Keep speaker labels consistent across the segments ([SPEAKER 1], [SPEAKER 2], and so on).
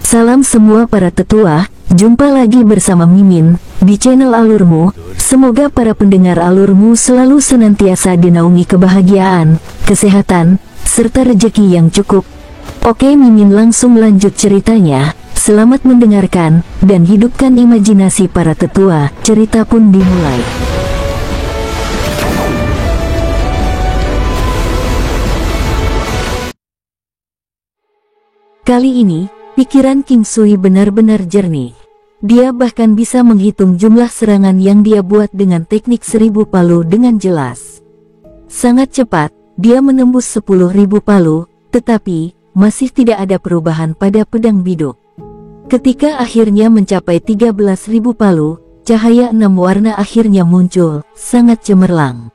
[SPEAKER 1] Salam semua para tetua, jumpa lagi bersama Mimin di channel Alurmu. Semoga para pendengar Alurmu selalu senantiasa dinaungi kebahagiaan, kesehatan, serta rezeki yang cukup. Oke, Mimin langsung lanjut ceritanya. Selamat mendengarkan dan hidupkan imajinasi para tetua. Cerita pun dimulai. Kali ini pikiran King Sui benar-benar jernih. Dia bahkan bisa menghitung jumlah serangan yang dia buat dengan teknik 1000 palu dengan jelas. Sangat cepat, dia menembus 10.000 palu, tetapi masih tidak ada perubahan pada pedang biduk. Ketika akhirnya mencapai 13.000 palu, cahaya 6 warna akhirnya muncul, sangat cemerlang.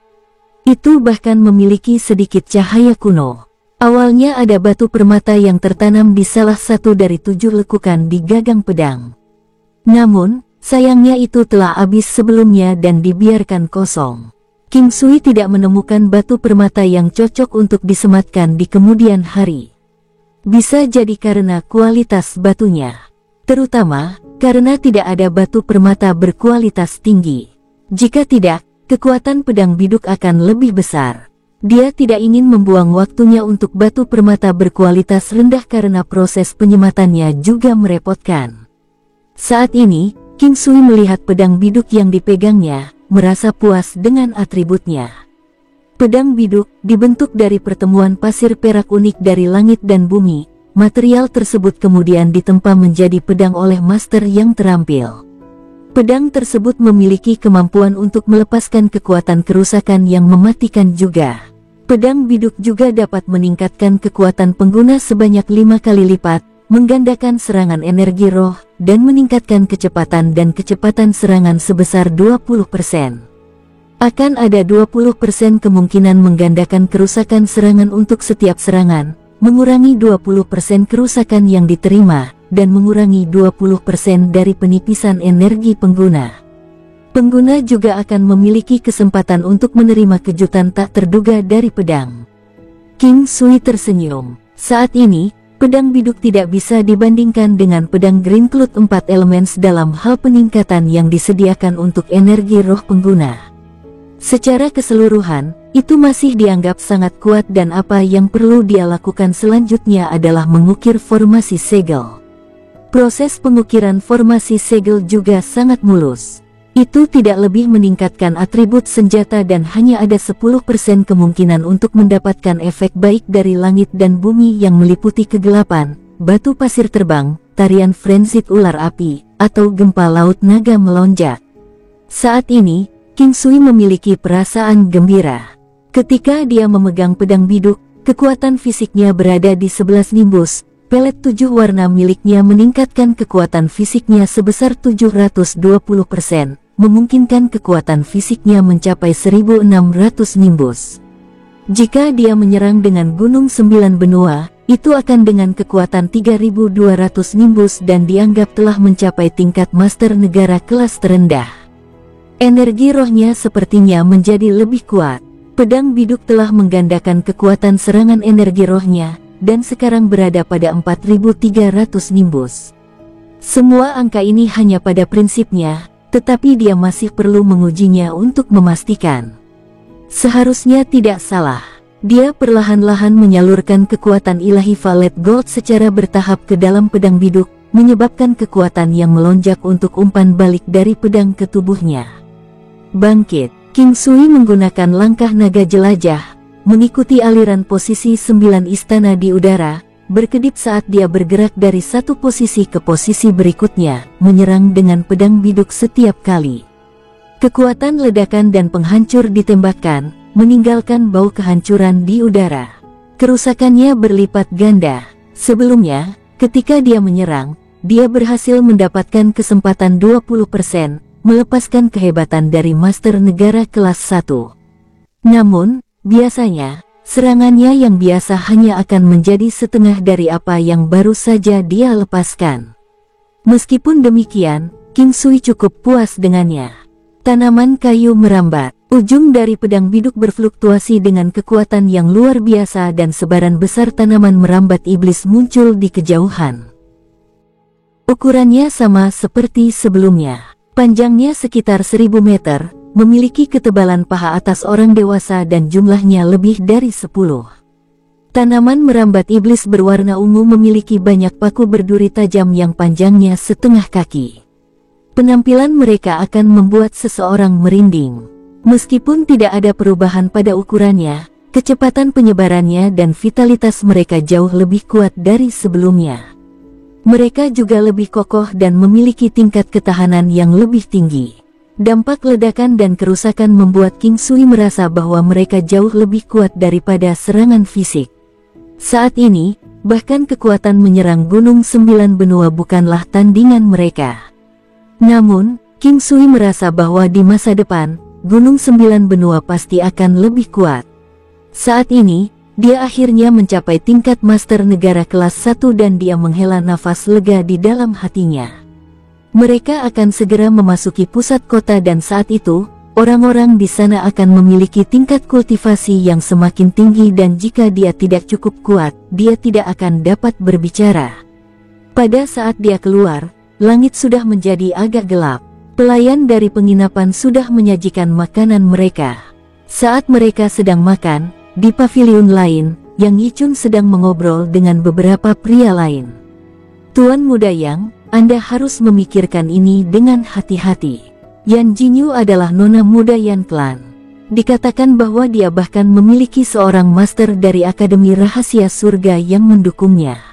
[SPEAKER 1] Itu bahkan memiliki sedikit cahaya kuno. Awalnya ada batu permata yang tertanam di salah satu dari 7 lekukan di gagang pedang. Namun, sayangnya itu telah habis sebelumnya dan dibiarkan kosong. King Sui tidak menemukan batu permata yang cocok untuk disematkan di kemudian hari. Bisa jadi karena kualitas batunya. Terutama, karena tidak ada batu permata berkualitas tinggi. Jika tidak, kekuatan pedang biduk akan lebih besar. Dia tidak ingin membuang waktunya untuk batu permata berkualitas rendah karena proses penyematannya juga merepotkan. Saat ini, King Sui melihat pedang biduk yang dipegangnya, merasa puas dengan atributnya. Pedang biduk dibentuk dari pertemuan pasir perak unik dari langit dan bumi. Material tersebut kemudian ditempa menjadi pedang oleh master yang terampil. Pedang tersebut memiliki kemampuan untuk melepaskan kekuatan kerusakan yang mematikan juga. Pedang biduk juga dapat meningkatkan kekuatan pengguna sebanyak 5 kali lipat, menggandakan serangan energi roh, dan meningkatkan kecepatan serangan sebesar 20%. Akan ada 20% kemungkinan menggandakan kerusakan serangan untuk setiap serangan, mengurangi 20% kerusakan yang diterima, dan mengurangi 20% dari penipisan energi pengguna. Pengguna juga akan memiliki kesempatan untuk menerima kejutan tak terduga dari pedang. King Sui tersenyum. Saat ini, pedang biduk tidak bisa dibandingkan dengan pedang Green Cloud 4 Elements dalam hal peningkatan yang disediakan untuk energi roh pengguna. Secara keseluruhan, itu masih dianggap sangat kuat dan apa yang perlu dia lakukan selanjutnya adalah mengukir formasi segel. Proses pengukiran formasi segel juga sangat mulus. Itu tidak lebih meningkatkan atribut senjata dan hanya ada 10% kemungkinan untuk mendapatkan efek baik dari langit dan bumi yang meliputi kegelapan, batu pasir terbang, tarian frenzied ular api, atau gempa laut naga melonjak. Saat ini, King Sui memiliki perasaan gembira. Ketika dia memegang pedang biduk, kekuatan fisiknya berada di 11 nimbus. Pelet 7 warna miliknya meningkatkan kekuatan fisiknya sebesar 720%, memungkinkan kekuatan fisiknya mencapai 1600 nimbus. Jika dia menyerang dengan Gunung 9 Benua, itu akan dengan kekuatan 3200 nimbus dan dianggap telah mencapai tingkat master negara kelas terendah. Energi rohnya sepertinya menjadi lebih kuat. Pedang biduk telah menggandakan kekuatan serangan energi rohnya, dan sekarang berada pada 4300 nimbus. Semua angka ini hanya pada prinsipnya, tetapi dia masih perlu mengujinya untuk memastikan. Seharusnya tidak salah. Dia perlahan-lahan menyalurkan kekuatan ilahi Valet Gold secara bertahap ke dalam pedang biduk, menyebabkan kekuatan yang melonjak untuk umpan balik dari pedang ke tubuhnya. Bangkit, King Sui menggunakan langkah naga jelajah, mengikuti aliran posisi 9 istana di udara, berkedip saat dia bergerak dari satu posisi ke posisi berikutnya, menyerang dengan pedang biduk setiap kali. Kekuatan ledakan dan penghancur ditembakkan, meninggalkan bau kehancuran di udara. Kerusakannya berlipat ganda. Sebelumnya, ketika dia menyerang, dia berhasil mendapatkan kesempatan 20%, melepaskan kehebatan dari master negara kelas 1. Namun, biasanya, serangannya yang biasa hanya akan menjadi setengah dari apa yang baru saja dia lepaskan. Meskipun demikian, King Sui cukup puas dengannya. Tanaman kayu merambat. Ujung dari pedang biduk berfluktuasi dengan kekuatan yang luar biasa dan sebaran besar tanaman merambat iblis muncul di kejauhan. Ukurannya sama seperti sebelumnya. Panjangnya sekitar 1000 meter, memiliki ketebalan paha atas orang dewasa dan jumlahnya lebih dari 10. Tanaman merambat iblis berwarna ungu memiliki banyak paku berduri tajam yang panjangnya setengah kaki. Penampilan mereka akan membuat seseorang merinding. Meskipun tidak ada perubahan pada ukurannya, kecepatan penyebarannya dan vitalitas mereka jauh lebih kuat dari sebelumnya. Mereka juga lebih kokoh dan memiliki tingkat ketahanan yang lebih tinggi. Dampak ledakan dan kerusakan membuat King Sui merasa bahwa mereka jauh lebih kuat daripada serangan fisik. Saat ini, bahkan kekuatan menyerang Gunung 9 Benua bukanlah tandingan mereka. Namun, King Sui merasa bahwa di masa depan, Gunung 9 Benua pasti akan lebih kuat. Saat ini, dia akhirnya mencapai tingkat master negara kelas 1 dan dia menghela nafas lega di dalam hatinya. Mereka akan segera memasuki pusat kota dan saat itu, orang-orang di sana akan memiliki tingkat kultivasi yang semakin tinggi dan jika dia tidak cukup kuat, dia tidak akan dapat berbicara. Pada saat dia keluar, langit sudah menjadi agak gelap. Pelayan dari penginapan sudah menyajikan makanan mereka. Saat mereka sedang makan, di paviliun lain, Yang Yichun sedang mengobrol dengan beberapa pria lain. Tuan muda Yang, Anda harus memikirkan ini dengan hati-hati. Yan Jinyu adalah nona muda Yan Clan. Dikatakan bahwa dia bahkan memiliki seorang master dari Akademi Rahasia Surga yang mendukungnya.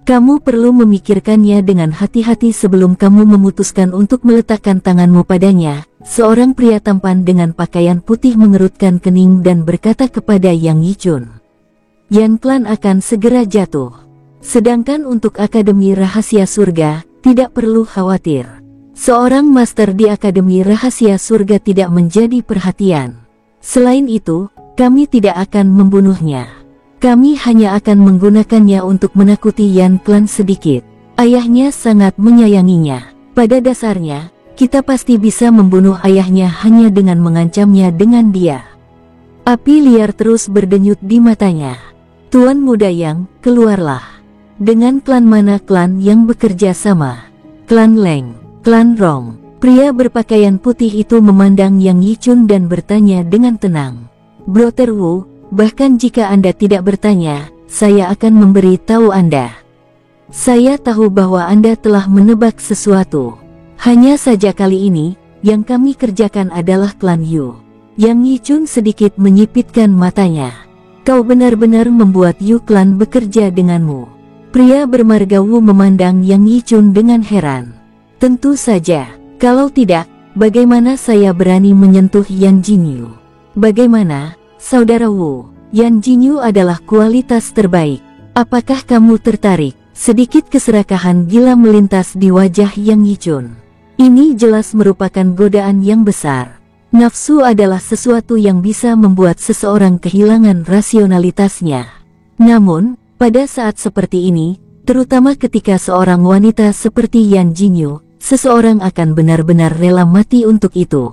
[SPEAKER 1] Kamu perlu memikirkannya dengan hati-hati sebelum kamu memutuskan untuk meletakkan tanganmu padanya. Seorang pria tampan dengan pakaian putih mengerutkan kening dan berkata kepada Yang Yichun. Yan Clan akan segera jatuh. Sedangkan untuk Akademi Rahasia Surga, tidak perlu khawatir. Seorang master di Akademi Rahasia Surga tidak menjadi perhatian. Selain itu, kami tidak akan membunuhnya. Kami hanya akan menggunakannya untuk menakuti Yan Clan sedikit. Ayahnya sangat menyayanginya. Pada dasarnya, kita pasti bisa membunuh ayahnya hanya dengan mengancamnya dengan dia. Api liar terus berdenyut di matanya. Tuan muda Yang, keluarlah. Dengan klan mana klan yang bekerja sama? Klan Leng, klan Rong. Pria berpakaian putih itu memandang Yang Yichun dan bertanya dengan tenang. Brother Wu, bahkan jika Anda tidak bertanya, saya akan memberi tahu Anda. Saya tahu bahwa Anda telah menebak sesuatu. Hanya saja kali ini, yang kami kerjakan adalah klan Yu. Yang Yichun sedikit menyipitkan matanya. Kau benar-benar membuat Yu Clan bekerja denganmu. Pria bermarga Wu memandang Yang Yichun dengan heran. Tentu saja, kalau tidak, bagaimana saya berani menyentuh Yan Jinyu? Bagaimana, Saudara Wu? Yan Jinyu adalah kualitas terbaik. Apakah kamu tertarik? Sedikit keserakahan gila melintas di wajah Yang Yichun. Ini jelas merupakan godaan yang besar. Nafsu adalah sesuatu yang bisa membuat seseorang kehilangan rasionalitasnya. Namun, pada saat seperti ini, terutama ketika seorang wanita seperti Yan Jinyu, seseorang akan benar-benar rela mati untuk itu.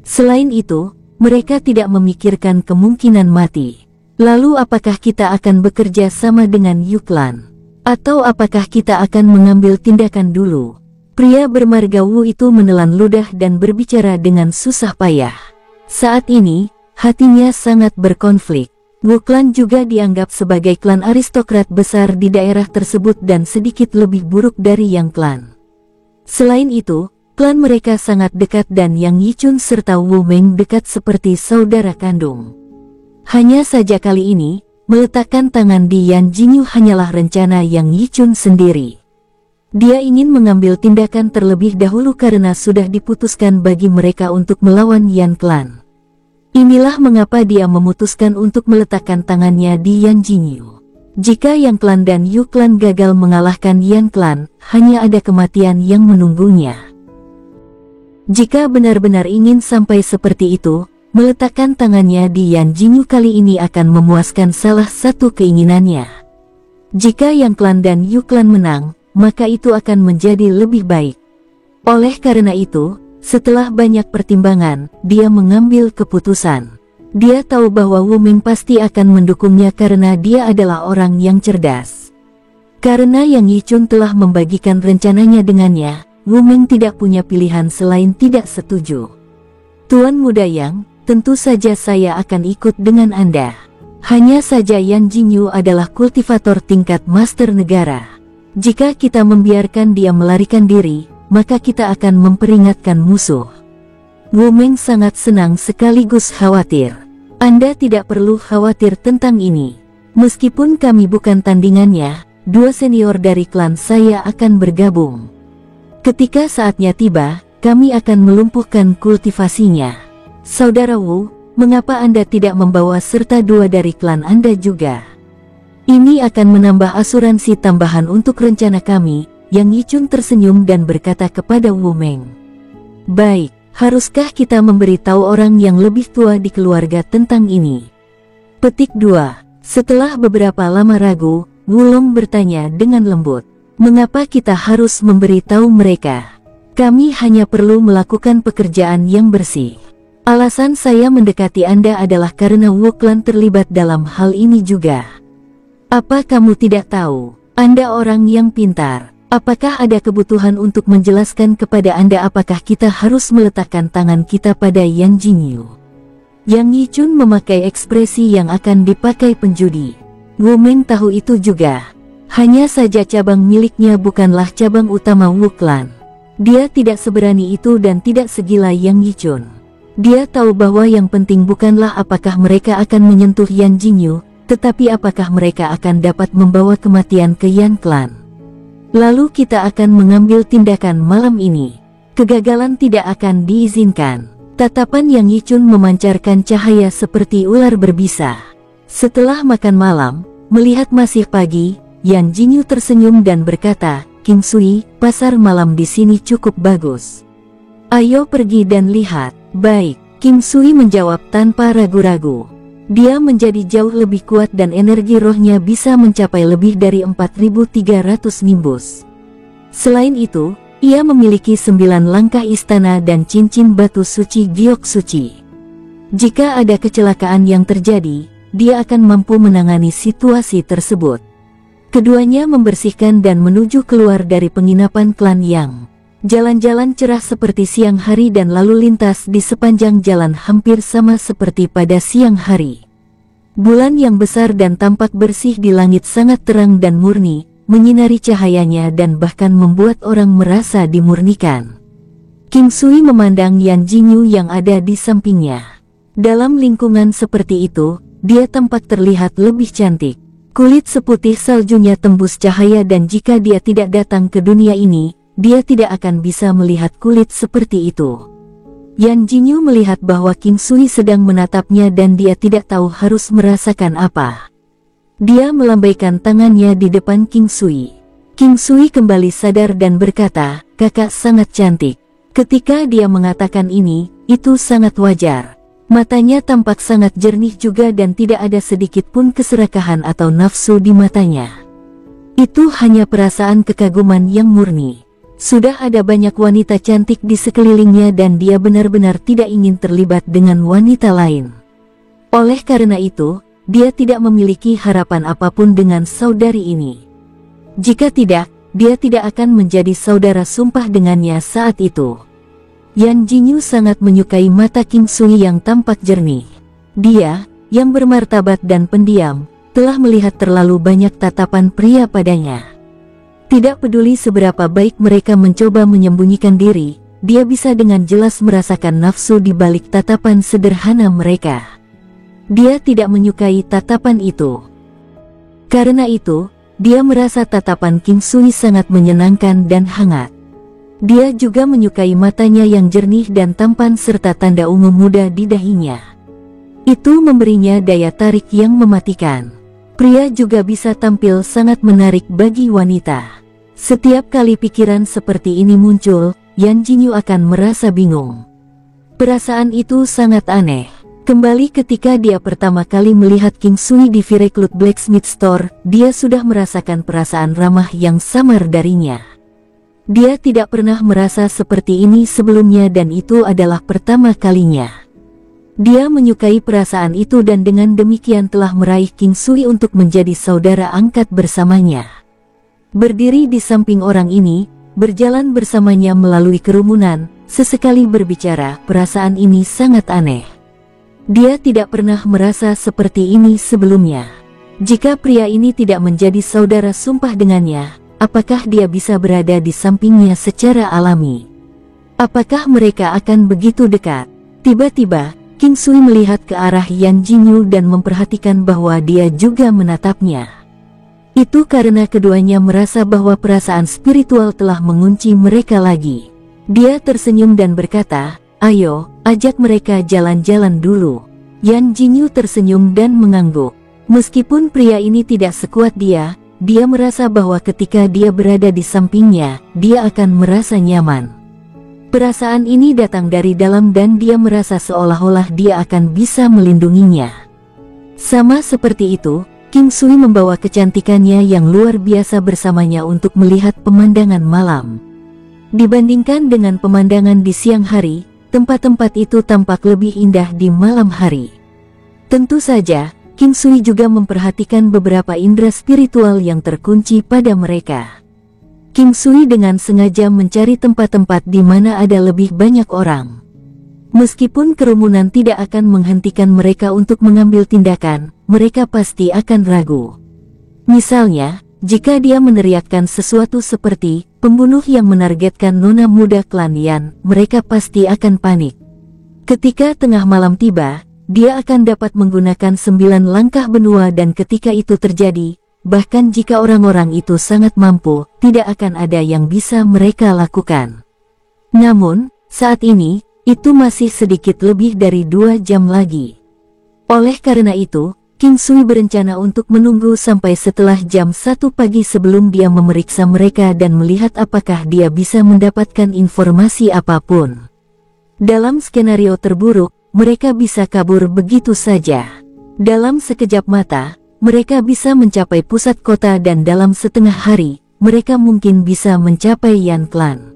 [SPEAKER 1] Selain itu, mereka tidak memikirkan kemungkinan mati. Lalu apakah kita akan bekerja sama dengan Yu Clan? Atau apakah kita akan mengambil tindakan dulu? Pria bermarga Wu itu menelan ludah dan berbicara dengan susah payah. Saat ini, hatinya sangat berkonflik. Wu Clan juga dianggap sebagai klan aristokrat besar di daerah tersebut dan sedikit lebih buruk dari Yang Clan. Selain itu, klan mereka sangat dekat dan Yang Yichun serta Wu Meng dekat seperti saudara kandung. Hanya saja kali ini, meletakkan tangan di Yan Jinyu hanyalah rencana Yang Yichun sendiri. Dia ingin mengambil tindakan terlebih dahulu karena sudah diputuskan bagi mereka untuk melawan Yan Clan. Inilah mengapa dia memutuskan untuk meletakkan tangannya di Yan Jinyu. Jika Yang Clan dan Yu Clan gagal mengalahkan Yan Clan, hanya ada kematian yang menunggunya. Jika benar-benar ingin sampai seperti itu, meletakkan tangannya di Yan Jinyu kali ini akan memuaskan salah satu keinginannya. Jika Yang Clan dan Yu Clan menang, maka itu akan menjadi lebih baik. Oleh karena itu, setelah banyak pertimbangan, dia mengambil keputusan. Dia tahu bahwa Wu Ming pasti akan mendukungnya karena dia adalah orang yang cerdas. Karena Yang Yichun telah membagikan rencananya dengannya, Wu Meng tidak punya pilihan selain tidak setuju. Tuan Muda Yang, tentu saja saya akan ikut dengan Anda. Hanya saja Yan Jingyu adalah kultivator tingkat master negara. Jika kita membiarkan dia melarikan diri, maka kita akan memperingatkan musuh. Wu Meng sangat senang sekaligus khawatir. Anda tidak perlu khawatir tentang ini. Meskipun kami bukan tandingannya, 2 senior dari klan saya akan bergabung. Ketika saatnya tiba, kami akan melumpuhkan kultivasinya. Saudara Wu, mengapa Anda tidak membawa serta 2 dari klan Anda juga? Ini akan menambah asuransi tambahan untuk rencana kami. Yang Yichun tersenyum dan berkata kepada Wu Meng. Baik, haruskah kita memberitahu orang yang lebih tua di keluarga tentang ini? Petik 2. Setelah beberapa lama ragu, Wulong bertanya dengan lembut. Mengapa kita harus memberitahu mereka? Kami hanya perlu melakukan pekerjaan yang bersih. Alasan saya mendekati Anda adalah karena Wu Clan terlibat dalam hal ini juga. Apa kamu tidak tahu? Anda orang yang pintar. Apakah ada kebutuhan untuk menjelaskan kepada Anda apakah kita harus meletakkan tangan kita pada Yan Jingyu? Yang Yichun memakai ekspresi yang akan dipakai penjudi. Wu Meng tahu itu juga. Hanya saja cabang miliknya bukanlah cabang utama Wu Clan. Dia tidak seberani itu dan tidak segila Yang Yichun. Dia tahu bahwa yang penting bukanlah apakah mereka akan menyentuh Yan Jingyu, tetapi apakah mereka akan dapat membawa kematian ke Yan Clan. Lalu kita akan mengambil tindakan malam ini. Kegagalan tidak akan diizinkan. Tatapan Yang Yichun memancarkan cahaya seperti ular berbisa. Setelah makan malam, melihat masih pagi, Yan Jingyu tersenyum dan berkata, King Sui, pasar malam di sini cukup bagus. Ayo pergi dan lihat. Baik, King Sui menjawab tanpa ragu-ragu. Dia menjadi jauh lebih kuat dan energi rohnya bisa mencapai lebih dari 4.300 nimbus. Selain itu, ia memiliki 9 langkah istana dan cincin batu suci giok suci. Jika ada kecelakaan yang terjadi, dia akan mampu menangani situasi tersebut. Keduanya membersihkan dan menuju keluar dari penginapan klan Yang. Jalan-jalan cerah seperti siang hari dan lalu lintas di sepanjang jalan hampir sama seperti pada siang hari. Bulan yang besar dan tampak bersih di langit sangat terang dan murni, menyinari cahayanya dan bahkan membuat orang merasa dimurnikan. King Sui memandang Yan Jingyu yang ada di sampingnya. Dalam lingkungan seperti itu, dia tampak terlihat lebih cantik. Kulit seputih saljunya tembus cahaya dan jika dia tidak datang ke dunia ini, dia tidak akan bisa melihat kulit seperti itu. Yan Jingyu melihat bahwa King Sui sedang menatapnya dan dia tidak tahu harus merasakan apa. Dia melambaikan tangannya di depan King Sui. King Sui kembali sadar dan berkata, kakak sangat cantik. Ketika dia mengatakan ini, itu sangat wajar. Matanya tampak sangat jernih juga dan tidak ada sedikit pun keserakahan atau nafsu di matanya. Itu hanya perasaan kekaguman yang murni. Sudah ada banyak wanita cantik di sekelilingnya dan dia benar-benar tidak ingin terlibat dengan wanita lain. Oleh karena itu, dia tidak memiliki harapan apapun dengan saudari ini. Jika tidak, dia tidak akan menjadi saudara sumpah dengannya saat itu. Yan Jingyu sangat menyukai mata King Sui yang tampak jernih. Dia, yang bermartabat dan pendiam, telah melihat terlalu banyak tatapan pria padanya. Tidak peduli seberapa baik mereka mencoba menyembunyikan diri, dia bisa dengan jelas merasakan nafsu di balik tatapan sederhana mereka. Dia tidak menyukai tatapan itu. Karena itu, dia merasa tatapan King Sui sangat menyenangkan dan hangat. Dia juga menyukai matanya yang jernih dan tampan serta tanda ungu muda di dahinya. Itu memberinya daya tarik yang mematikan. Pria juga bisa tampil sangat menarik bagi wanita. Setiap kali pikiran seperti ini muncul, Yan Jingyu akan merasa bingung. Perasaan itu sangat aneh. Kembali ketika dia pertama kali melihat King Sui di Vireclut Blacksmith Store, dia sudah merasakan perasaan ramah yang samar darinya. Dia tidak pernah merasa seperti ini sebelumnya dan itu adalah pertama kalinya. Dia menyukai perasaan itu dan dengan demikian telah meraih King Sui untuk menjadi saudara angkat bersamanya. Berdiri di samping orang ini, berjalan bersamanya melalui kerumunan, sesekali berbicara, perasaan ini sangat aneh. Dia tidak pernah merasa seperti ini sebelumnya. Jika pria ini tidak menjadi saudara sumpah dengannya, apakah dia bisa berada di sampingnya secara alami? Apakah mereka akan begitu dekat? Tiba-tiba, King Sui melihat ke arah Yan Jinyu dan memperhatikan bahwa dia juga menatapnya. Itu karena keduanya merasa bahwa perasaan spiritual telah mengunci mereka lagi. Dia tersenyum dan berkata, "Ayo, ajak mereka jalan-jalan dulu." Yan Jinyu tersenyum dan mengangguk. Meskipun pria ini tidak sekuat dia merasa bahwa ketika dia berada di sampingnya, dia akan merasa nyaman. Perasaan ini datang dari dalam dan dia merasa seolah-olah dia akan bisa melindunginya. Sama seperti itu, King Sui membawa kecantikannya yang luar biasa bersamanya untuk melihat pemandangan malam. Dibandingkan dengan pemandangan di siang hari, tempat-tempat itu tampak lebih indah di malam hari. Tentu saja, King Sui juga memperhatikan beberapa indera spiritual yang terkunci pada mereka. King Sui dengan sengaja mencari tempat-tempat di mana ada lebih banyak orang. Meskipun kerumunan tidak akan menghentikan mereka untuk mengambil tindakan, mereka pasti akan ragu. Misalnya, jika dia meneriakkan sesuatu seperti pembunuh yang menargetkan nona muda klan Yan, mereka pasti akan panik. Ketika tengah malam tiba, dia akan dapat menggunakan 9 langkah benua dan ketika itu terjadi, bahkan jika orang-orang itu sangat mampu, tidak akan ada yang bisa mereka lakukan. Namun, saat ini, itu masih sedikit lebih dari 2 jam lagi. Oleh karena itu, King Sui berencana untuk menunggu sampai setelah jam 1 pagi sebelum dia memeriksa mereka dan melihat apakah dia bisa mendapatkan informasi apapun. Dalam skenario terburuk, mereka bisa kabur begitu saja. Dalam sekejap mata, mereka bisa mencapai pusat kota dan dalam setengah hari, mereka mungkin bisa mencapai Yan Clan.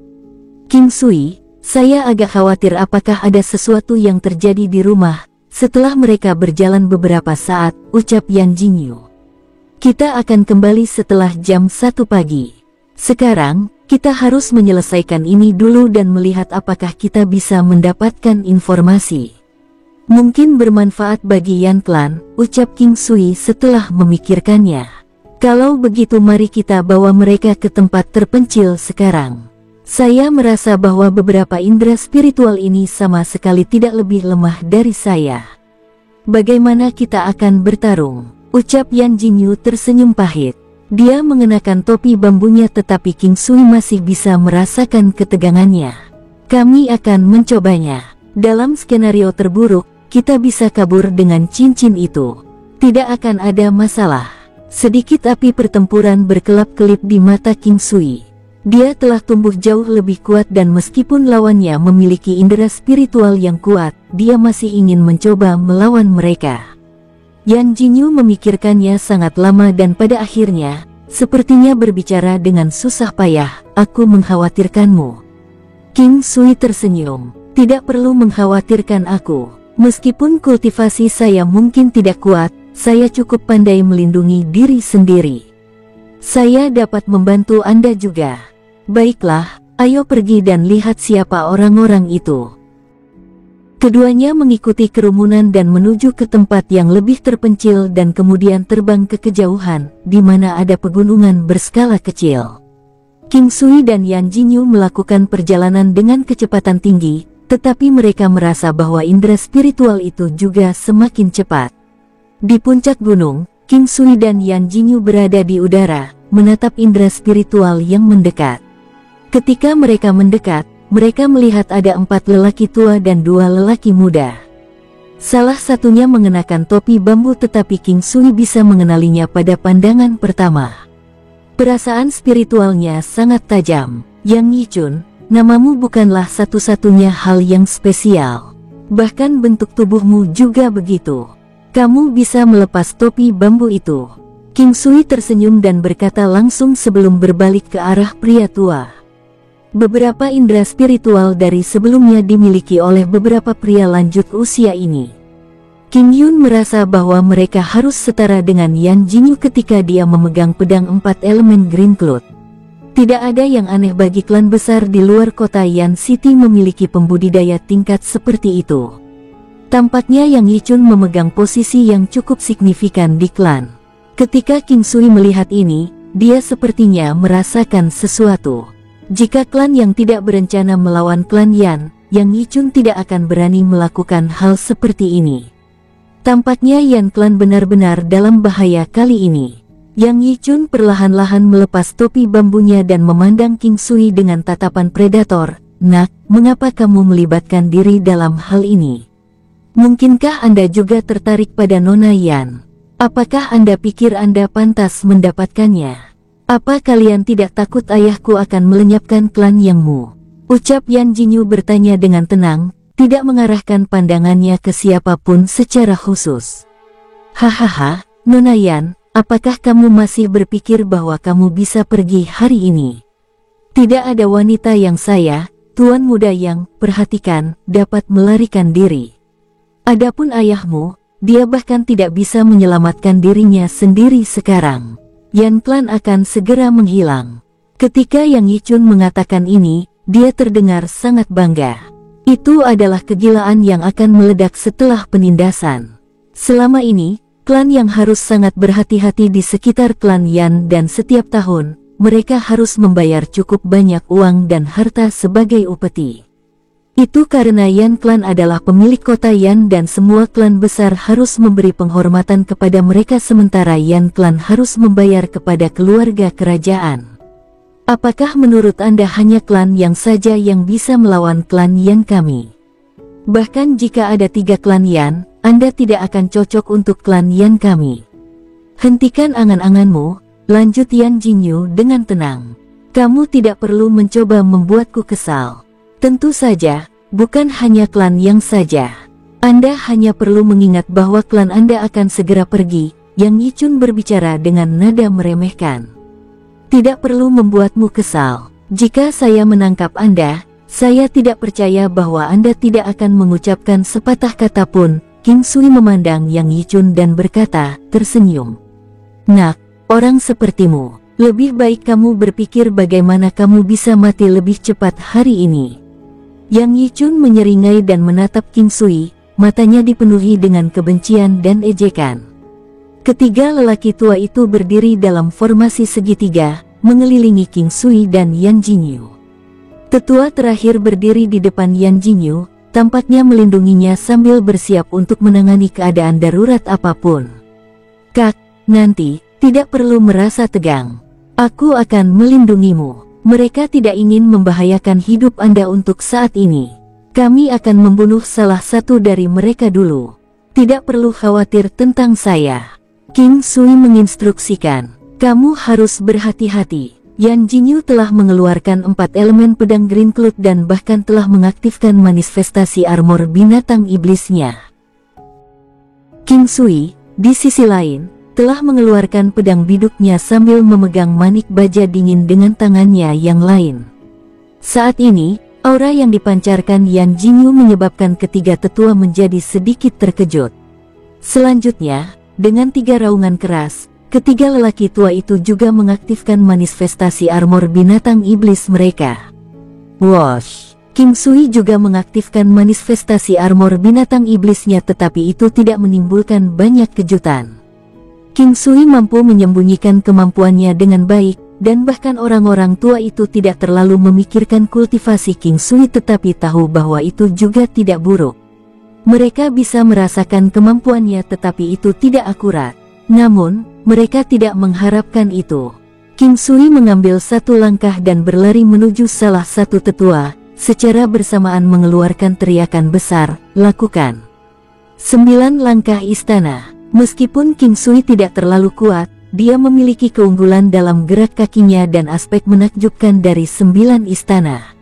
[SPEAKER 1] King Sui, saya agak khawatir apakah ada sesuatu yang terjadi di rumah. Setelah mereka berjalan beberapa saat, ucap Yan Jinyu. Kita akan kembali setelah jam 1 pagi. Sekarang, kita harus menyelesaikan ini dulu dan melihat apakah kita bisa mendapatkan informasi. Mungkin bermanfaat bagi Yan Clan, ucap King Sui setelah memikirkannya. Kalau begitu mari kita bawa mereka ke tempat terpencil sekarang. Saya merasa bahwa beberapa indera spiritual ini sama sekali tidak lebih lemah dari saya. Bagaimana kita akan bertarung? Ucap Yan Jinyu tersenyum pahit. Dia mengenakan topi bambunya tetapi King Sui masih bisa merasakan ketegangannya. Kami akan mencobanya. Dalam skenario terburuk, kita bisa kabur dengan cincin itu. Tidak akan ada masalah. Sedikit api pertempuran berkelap-kelip di mata King Sui. Dia telah tumbuh jauh lebih kuat dan meskipun lawannya memiliki indera spiritual yang kuat, dia masih ingin mencoba melawan mereka. Yan Jinyu memikirkannya sangat lama dan pada akhirnya, sepertinya berbicara dengan susah payah, aku mengkhawatirkanmu. King Sui tersenyum, tidak perlu mengkhawatirkan aku. Meskipun kultivasi saya mungkin tidak kuat, saya cukup pandai melindungi diri sendiri. Saya dapat membantu Anda juga. Baiklah, ayo pergi dan lihat siapa orang-orang itu. Keduanya mengikuti kerumunan dan menuju ke tempat yang lebih terpencil dan kemudian terbang ke kejauhan, di mana ada pegunungan berskala kecil. King Sui dan Yan Jinyu melakukan perjalanan dengan kecepatan tinggi, tetapi mereka merasa bahwa indera spiritual itu juga semakin cepat. Di puncak gunung, King Sui dan Yan Jinyu berada di udara, menatap indera spiritual yang mendekat. Ketika mereka mendekat, mereka melihat ada 4 lelaki tua dan 2 lelaki muda. Salah satunya mengenakan topi bambu tetapi King Sui bisa mengenalinya pada pandangan pertama. Perasaan spiritualnya sangat tajam. Yang Yichun, namamu bukanlah satu-satunya hal yang spesial. Bahkan bentuk tubuhmu juga begitu. Kamu bisa melepas topi bambu itu. King Sui tersenyum dan berkata langsung sebelum berbalik ke arah pria tua. Beberapa indera spiritual dari sebelumnya dimiliki oleh beberapa pria lanjut usia ini. King Yun merasa bahwa mereka harus setara dengan Yan Jinyu ketika dia memegang pedang 4 elemen Green Cloud. Tidak ada yang aneh bagi klan besar di luar kota Yan City memiliki pembudidaya tingkat seperti itu. Tampaknya Yang Yichun memegang posisi yang cukup signifikan di klan. Ketika King Sui melihat ini, dia sepertinya merasakan sesuatu. Jika klan yang tidak berencana melawan klan Yan, Yang Yichun tidak akan berani melakukan hal seperti ini. Tampaknya Yan Clan benar-benar dalam bahaya kali ini. Yang Yichun perlahan-lahan melepas topi bambunya dan memandang King Sui dengan tatapan predator. Nak, mengapa kamu melibatkan diri dalam hal ini? Mungkinkah Anda juga tertarik pada Nona Yan? Apakah Anda pikir Anda pantas mendapatkannya? Apa kalian tidak takut ayahku akan melenyapkan klan Yangmu? Ucap Yan Jinyu bertanya dengan tenang, tidak mengarahkan pandangannya ke siapapun secara khusus. Hahaha, Nona Yan, apakah kamu masih berpikir bahwa kamu bisa pergi hari ini? Tidak ada wanita yang saya, tuan muda yang, perhatikan, dapat melarikan diri. Adapun ayahmu, dia bahkan tidak bisa menyelamatkan dirinya sendiri sekarang. Yan Clan akan segera menghilang. Ketika Yang Yichun mengatakan ini, dia terdengar sangat bangga. Itu adalah kegilaan yang akan meledak setelah penindasan. Selama ini, klan yang harus sangat berhati-hati di sekitar klan Yan dan setiap tahun, mereka harus membayar cukup banyak uang dan harta sebagai upeti. Itu karena Yan Clan adalah pemilik kota Yan dan semua klan besar harus memberi penghormatan kepada mereka sementara Yan Clan harus membayar kepada keluarga kerajaan. Apakah menurut Anda hanya klan yang saja yang bisa melawan klan Yan kami? Bahkan jika ada 3 klan Yan, Anda tidak akan cocok untuk klan Yan kami. Hentikan angan-anganmu, lanjut Yan Jinyu dengan tenang. Kamu tidak perlu mencoba membuatku kesal. Tentu saja, bukan hanya klan Yang saja. Anda hanya perlu mengingat bahwa klan Anda akan segera pergi, Yang Yichun berbicara dengan nada meremehkan. Tidak perlu membuatmu kesal. Jika saya menangkap Anda, saya tidak percaya bahwa Anda tidak akan mengucapkan sepatah kata pun. King Sui memandang Yang Yichun dan berkata, tersenyum. Nak, orang sepertimu, lebih baik kamu berpikir bagaimana kamu bisa mati lebih cepat hari ini. Yang Yichun menyeringai dan menatap King Sui, matanya dipenuhi dengan kebencian dan ejekan. Ketiga lelaki tua itu berdiri dalam formasi segitiga, mengelilingi King Sui dan Yan Jinyu. Tetua terakhir berdiri di depan Yan Jinyu, tampaknya melindunginya sambil bersiap untuk menangani keadaan darurat apapun. Kak, nanti, tidak perlu merasa tegang. Aku akan melindungimu. Mereka tidak ingin membahayakan hidup Anda untuk saat ini. Kami akan membunuh salah satu dari mereka dulu. Tidak perlu khawatir tentang saya. King Sui menginstruksikan, kamu harus berhati-hati. Yan Jinyu telah mengeluarkan 4 elemen pedang Green Cloud dan bahkan telah mengaktifkan manifestasi armor binatang iblisnya. King Sui, di sisi lain, telah mengeluarkan pedang biduknya sambil memegang manik baja dingin dengan tangannya yang lain. Saat ini, aura yang dipancarkan Yan Jinyu menyebabkan ketiga tetua menjadi sedikit terkejut. Selanjutnya, dengan 3 raungan keras, ketiga lelaki tua itu juga mengaktifkan manifestasi armor binatang iblis mereka. Wosh! King Sui juga mengaktifkan manifestasi armor binatang iblisnya tetapi itu tidak menimbulkan banyak kejutan. King Sui mampu menyembunyikan kemampuannya dengan baik, dan bahkan orang-orang tua itu tidak terlalu memikirkan kultivasi King Sui tetapi tahu bahwa itu juga tidak buruk. Mereka bisa merasakan kemampuannya tetapi itu tidak akurat. Namun, mereka tidak mengharapkan itu. King Sui mengambil satu langkah dan berlari menuju salah satu tetua, secara bersamaan mengeluarkan teriakan besar, lakukan. 9 langkah istana. Meskipun King Sui tidak terlalu kuat, dia memiliki keunggulan dalam gerak kakinya dan aspek menakjubkan dari 9 istana.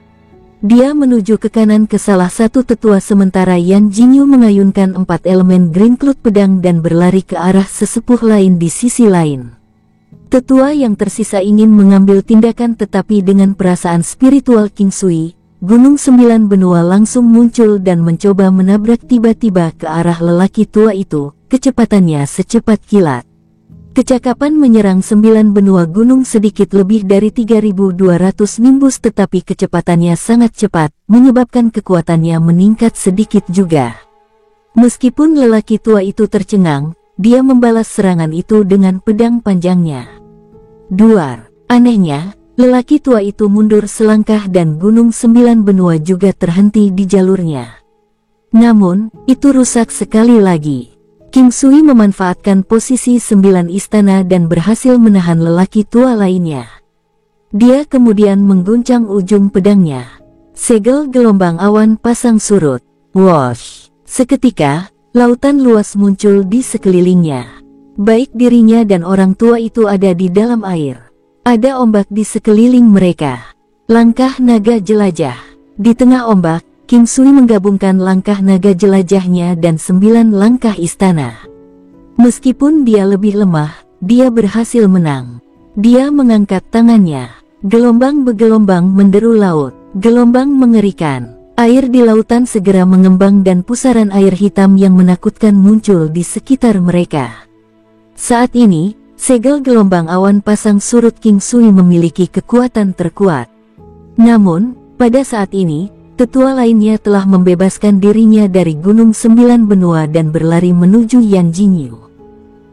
[SPEAKER 1] Dia menuju ke kanan ke salah satu tetua sementara Yan Jinyu mengayunkan 4 elemen Green Cloud pedang dan berlari ke arah sesepuh lain di sisi lain. Tetua yang tersisa ingin mengambil tindakan tetapi dengan perasaan spiritual King Sui, Gunung Sembilan Benua langsung muncul dan mencoba menabrak tiba-tiba ke arah lelaki tua itu, kecepatannya secepat kilat. Kecakapan menyerang 9 benua gunung sedikit lebih dari 3.200 nimbus, tetapi kecepatannya sangat cepat, menyebabkan kekuatannya meningkat sedikit juga. Meskipun lelaki tua itu tercengang, dia membalas serangan itu dengan pedang panjangnya. Duar. Anehnya, lelaki tua itu mundur selangkah dan Gunung 9 Benua juga terhenti di jalurnya. Namun, itu rusak sekali lagi. King Sui memanfaatkan posisi 9 istana dan berhasil menahan lelaki tua lainnya. Dia kemudian mengguncang ujung pedangnya. Segel gelombang awan pasang surut. Wosh! Seketika, lautan luas muncul di sekelilingnya. Baik dirinya dan orang tua itu ada di dalam air. Ada ombak di sekeliling mereka. Langkah naga jelajah. Di tengah ombak, King Sui menggabungkan langkah naga jelajahnya dan 9 langkah istana. Meskipun dia lebih lemah, dia berhasil menang. Dia mengangkat tangannya. Gelombang bergelombang menderu laut. Gelombang mengerikan. Air di lautan segera mengembang dan pusaran air hitam yang menakutkan muncul di sekitar mereka. Saat ini, segel gelombang awan pasang surut King Sui memiliki kekuatan terkuat. Namun, pada saat ini, tetua lainnya telah membebaskan dirinya dari Gunung 9 Benua dan berlari menuju Yan Jinyu.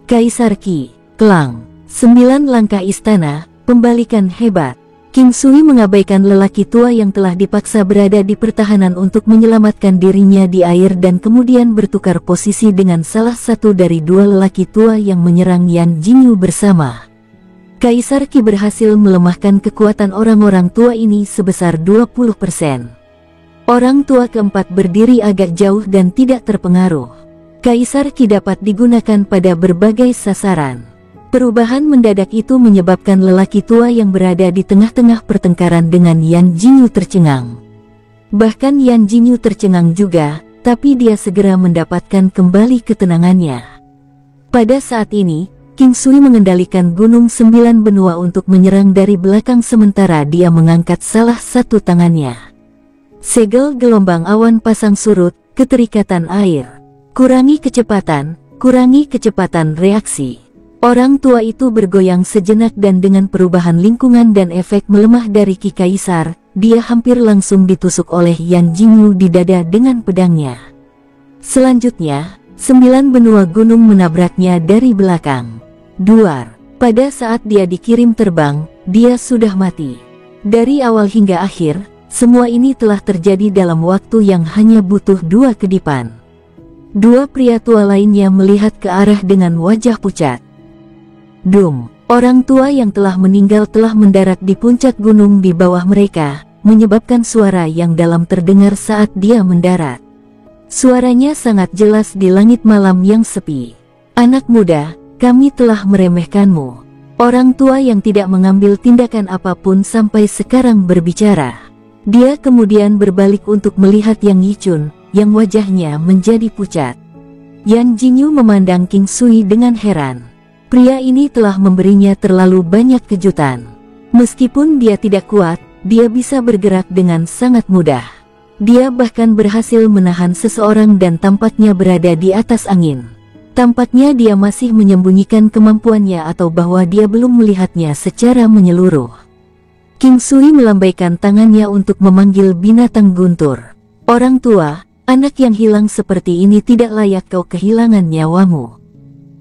[SPEAKER 1] Kaisar Qi, Klang, 9 langkah istana, pembalikan hebat. King Sui mengabaikan lelaki tua yang telah dipaksa berada di pertahanan untuk menyelamatkan dirinya di air dan kemudian bertukar posisi dengan salah satu dari 2 lelaki tua yang menyerang Yan Jinyu bersama. Kaisar Qi berhasil melemahkan kekuatan orang-orang tua ini sebesar 20%. Orang tua keempat berdiri agak jauh dan tidak terpengaruh. Kaisar Qi dapat digunakan pada berbagai sasaran. Perubahan mendadak itu menyebabkan lelaki tua yang berada di tengah-tengah pertengkaran dengan Yan Jinyu tercengang. Bahkan Yan Jinyu tercengang juga, tapi dia segera mendapatkan kembali ketenangannya. Pada saat ini, King Sui mengendalikan Gunung 9 Benua untuk menyerang dari belakang sementara dia mengangkat salah satu tangannya. Segel gelombang awan pasang surut, keterikatan air. Kurangi kecepatan reaksi. Orang tua itu bergoyang sejenak dan dengan perubahan lingkungan dan efek melemah dari Qi Kaisar, dia hampir langsung ditusuk oleh Yan Jinyu di dada dengan pedangnya. Selanjutnya, 9 benua gunung menabraknya dari belakang. Duar. Pada saat dia dikirim terbang, dia sudah mati. Dari awal hingga akhir, semua ini telah terjadi dalam waktu yang hanya butuh 2 kedipan. 2 pria tua lainnya melihat ke arah dengan wajah pucat. Dum, orang tua yang telah meninggal telah mendarat di puncak gunung di bawah mereka, menyebabkan suara yang dalam terdengar saat dia mendarat. Suaranya sangat jelas di langit malam yang sepi. Anak muda, kami telah meremehkanmu. Orang tua yang tidak mengambil tindakan apapun sampai sekarang berbicara. Dia kemudian berbalik untuk melihat Yang Yichun, yang wajahnya menjadi pucat. Yan Jinyu memandang King Sui dengan heran. Pria ini telah memberinya terlalu banyak kejutan. Meskipun dia tidak kuat, dia bisa bergerak dengan sangat mudah. Dia bahkan berhasil menahan seseorang dan tampaknya berada di atas angin. Tampaknya dia masih menyembunyikan kemampuannya atau bahwa dia belum melihatnya secara menyeluruh. King Sui melambaikan tangannya untuk memanggil binatang guntur. Orang tua, anak yang hilang seperti ini tidak layak kau kehilangan nyawamu.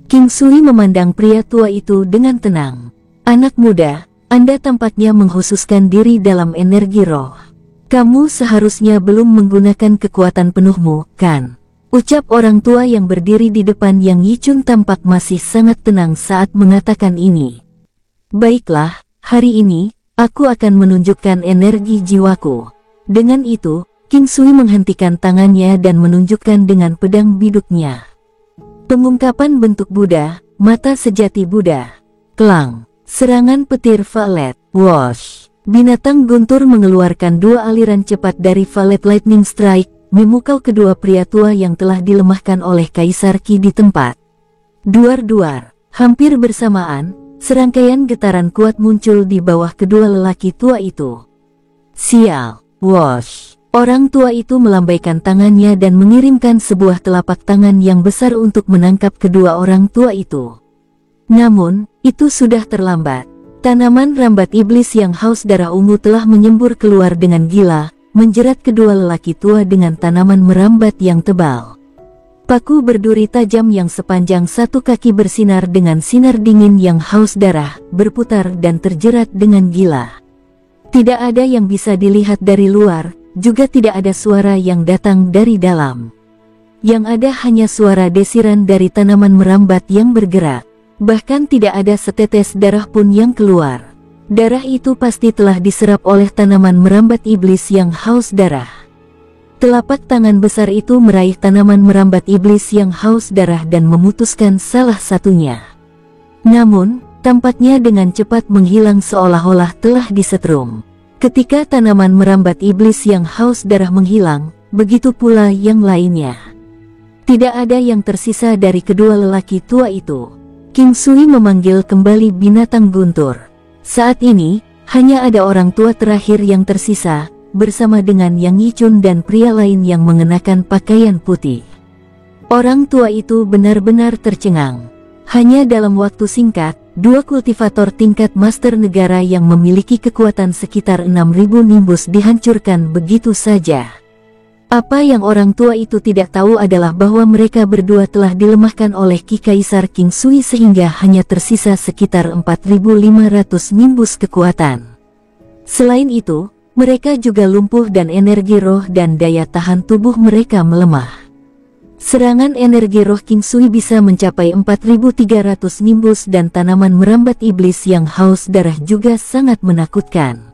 [SPEAKER 1] King Sui memandang pria tua itu dengan tenang. Anak muda, Anda tampaknya mengkhususkan diri dalam energi roh. Kamu seharusnya belum menggunakan kekuatan penuhmu, kan? Ucap orang tua yang berdiri di depan Yang Yichun tampak masih sangat tenang saat mengatakan ini. Baiklah, hari ini, aku akan menunjukkan energi jiwaku. Dengan itu, King Sui menghentikan tangannya dan menunjukkan dengan pedang biduknya. Pengungkapan bentuk Buddha, mata sejati Buddha. Klang, serangan petir Valet, Wosh. Binatang guntur mengeluarkan 2 aliran cepat dari Valet Lightning Strike, memukau kedua pria tua yang telah dilemahkan oleh Kaisar Qi di tempat. Duar-duar, hampir bersamaan, serangkaian getaran kuat muncul di bawah kedua lelaki tua itu. Sial, Wosh! Orang tua itu melambaikan tangannya dan mengirimkan sebuah telapak tangan yang besar untuk menangkap kedua orang tua itu. Namun, itu sudah terlambat. Tanaman rambat iblis yang haus darah ungu telah menyembur keluar dengan gila, menjerat kedua lelaki tua dengan tanaman merambat yang tebal. Paku berduri tajam yang sepanjang 1 kaki bersinar dengan sinar dingin yang haus darah, berputar dan terjerat dengan gila. Tidak ada yang bisa dilihat dari luar, juga tidak ada suara yang datang dari dalam. Yang ada hanya suara desiran dari tanaman merambat yang bergerak. Bahkan tidak ada setetes darah pun yang keluar. Darah itu pasti telah diserap oleh tanaman merambat iblis yang haus darah. Telapak tangan besar itu meraih tanaman merambat iblis yang haus darah dan memutuskan salah satunya. Namun, tampaknya dengan cepat menghilang seolah-olah telah disetrum. Ketika tanaman merambat iblis yang haus darah menghilang, begitu pula yang lainnya. Tidak ada yang tersisa dari kedua lelaki tua itu. King Sui memanggil kembali binatang guntur. Saat ini, hanya ada orang tua terakhir yang tersisa, bersama dengan Yang Yichun dan pria lain yang mengenakan pakaian putih. Orang tua itu benar-benar tercengang. Hanya dalam waktu singkat, 2 kultivator tingkat master negara yang memiliki kekuatan sekitar 6.000 nimbus dihancurkan begitu saja. Apa yang orang tua itu tidak tahu adalah bahwa mereka berdua telah dilemahkan oleh Ki Kaisar King Sui sehingga hanya tersisa sekitar 4.500 nimbus kekuatan. Selain itu, mereka juga lumpuh dan energi roh dan daya tahan tubuh mereka melemah. Serangan energi roh King Sui bisa mencapai 4.300 nimbus dan tanaman merambat iblis yang haus darah juga sangat menakutkan.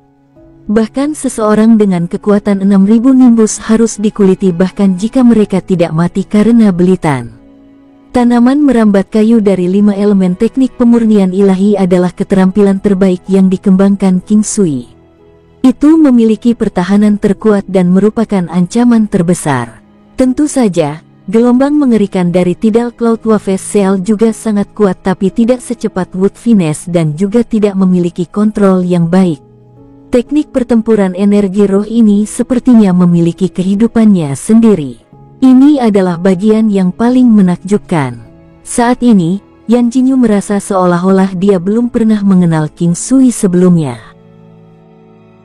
[SPEAKER 1] Bahkan seseorang dengan kekuatan 6.000 nimbus harus dikuliti bahkan jika mereka tidak mati karena belitan. Tanaman merambat kayu dari 5 elemen teknik pemurnian ilahi adalah keterampilan terbaik yang dikembangkan King Sui. Itu memiliki pertahanan terkuat dan merupakan ancaman terbesar. Tentu saja, gelombang mengerikan dari Tidal Cloud Wave Seal juga sangat kuat tapi tidak secepat Wood Finesse dan juga tidak memiliki kontrol yang baik. Teknik pertempuran energi roh ini sepertinya memiliki kehidupannya sendiri. Ini adalah bagian yang paling menakjubkan. Saat ini, Yan Jinyu merasa seolah-olah dia belum pernah mengenal King Sui sebelumnya.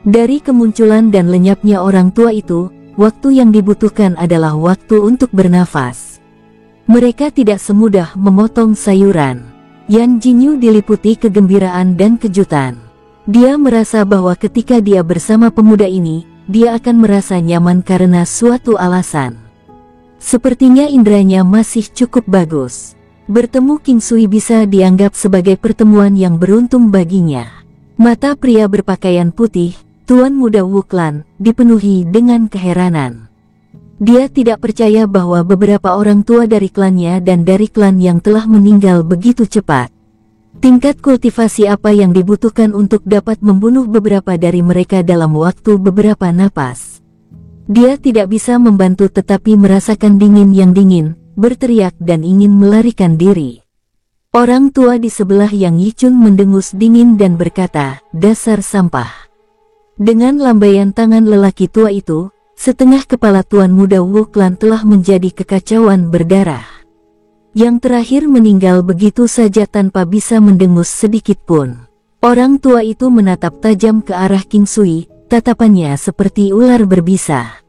[SPEAKER 1] Dari kemunculan dan lenyapnya orang tua itu, waktu yang dibutuhkan adalah waktu untuk bernafas. Mereka tidak semudah memotong sayuran. Yan Jinyu diliputi kegembiraan dan kejutan. Dia merasa bahwa ketika dia bersama pemuda ini, dia akan merasa nyaman karena suatu alasan. Sepertinya indranya masih cukup bagus. Bertemu King Sui bisa dianggap sebagai pertemuan yang beruntung baginya. Mata pria berpakaian putih, Tuan Muda Wuklan, dipenuhi dengan keheranan. Dia tidak percaya bahwa beberapa orang tua dari klannya dan dari klan yang telah meninggal begitu cepat. Tingkat kultivasi apa yang dibutuhkan untuk dapat membunuh beberapa dari mereka dalam waktu beberapa napas? Dia tidak bisa membantu tetapi merasakan dingin yang dingin, berteriak dan ingin melarikan diri. Orang tua di sebelah Yang Yichun mendengus dingin dan berkata, "Dasar sampah." Dengan lambaian tangan lelaki tua itu, setengah kepala Tuan Muda Wuklan telah menjadi kekacauan berdarah. Yang terakhir meninggal begitu saja tanpa bisa mendengus sedikit pun. Orang tua itu menatap tajam ke arah King Sui, tatapannya seperti ular berbisa.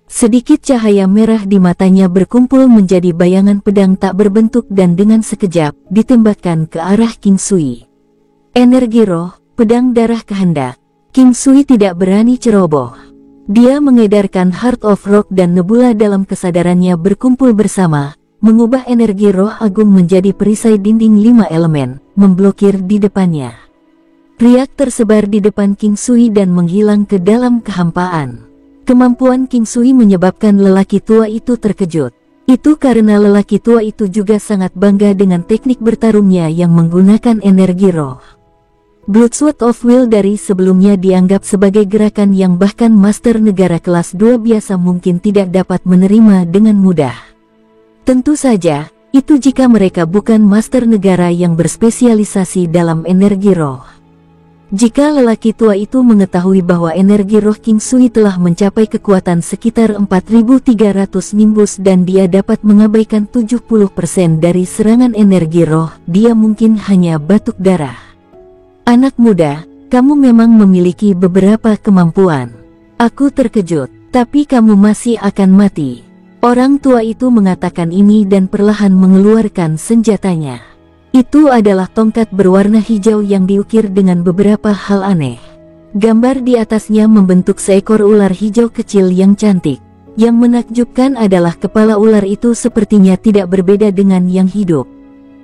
[SPEAKER 1] Sedikit cahaya merah di matanya berkumpul menjadi bayangan pedang tak berbentuk dan dengan sekejap ditembakkan ke arah King Sui. Energi roh, pedang darah kehendak. King Sui tidak berani ceroboh. Dia mengedarkan Heart of Rock dan Nebula dalam kesadarannya berkumpul bersama, mengubah energi roh agung menjadi perisai dinding 5 elemen, memblokir di depannya. Riak tersebar di depan King Sui dan menghilang ke dalam kehampaan. Kemampuan King Sui menyebabkan lelaki tua itu terkejut. Itu karena lelaki tua itu juga sangat bangga dengan teknik bertarungnya yang menggunakan energi roh. Bloodsword of Will dari sebelumnya dianggap sebagai gerakan yang bahkan master negara kelas 2 biasa mungkin tidak dapat menerima dengan mudah. Tentu saja, itu jika mereka bukan master negara yang berspesialisasi dalam energi roh. Jika lelaki tua itu mengetahui bahwa energi roh King Sui telah mencapai kekuatan sekitar 4.300 nimbus dan dia dapat mengabaikan 70% dari serangan energi roh, dia mungkin hanya batuk darah. Anak muda, kamu memang memiliki beberapa kemampuan. Aku terkejut, tapi kamu masih akan mati. Orang tua itu mengatakan ini dan perlahan mengeluarkan senjatanya. Itu adalah tongkat berwarna hijau yang diukir dengan beberapa hal aneh. Gambar di atasnya membentuk seekor ular hijau kecil yang cantik. Yang menakjubkan adalah kepala ular itu sepertinya tidak berbeda dengan yang hidup.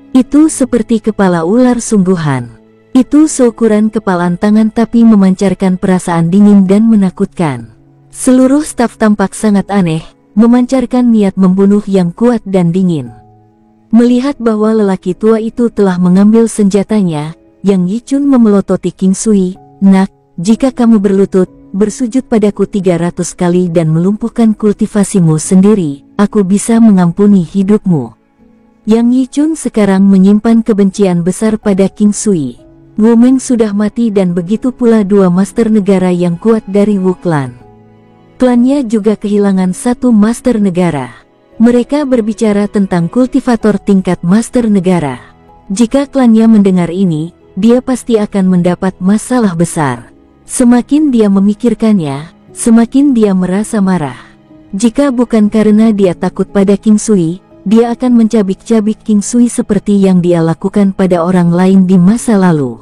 [SPEAKER 1] Itu seperti kepala ular sungguhan. Itu seukuran kepalan tangan tapi memancarkan perasaan dingin dan menakutkan. Seluruh staf tampak sangat aneh, memancarkan niat membunuh yang kuat dan dingin. Melihat bahwa lelaki tua itu telah mengambil senjatanya, Yang Yichun memelototi King Sui, "Nak, jika kamu berlutut, bersujud padaku 300 kali dan melumpuhkan kultivasimu sendiri, aku bisa mengampuni hidupmu." Yang Yichun sekarang menyimpan kebencian besar pada King Sui. Wu Meng sudah mati dan begitu pula dua master negara yang kuat dari Wu Clan. Klannya juga kehilangan satu master negara. Mereka berbicara tentang kultivator tingkat master negara. Jika klannya mendengar ini, dia pasti akan mendapat masalah besar. Semakin dia memikirkannya, semakin dia merasa marah. Jika bukan karena dia takut pada King Sui, dia akan mencabik-cabik King Sui seperti yang dia lakukan pada orang lain di masa lalu.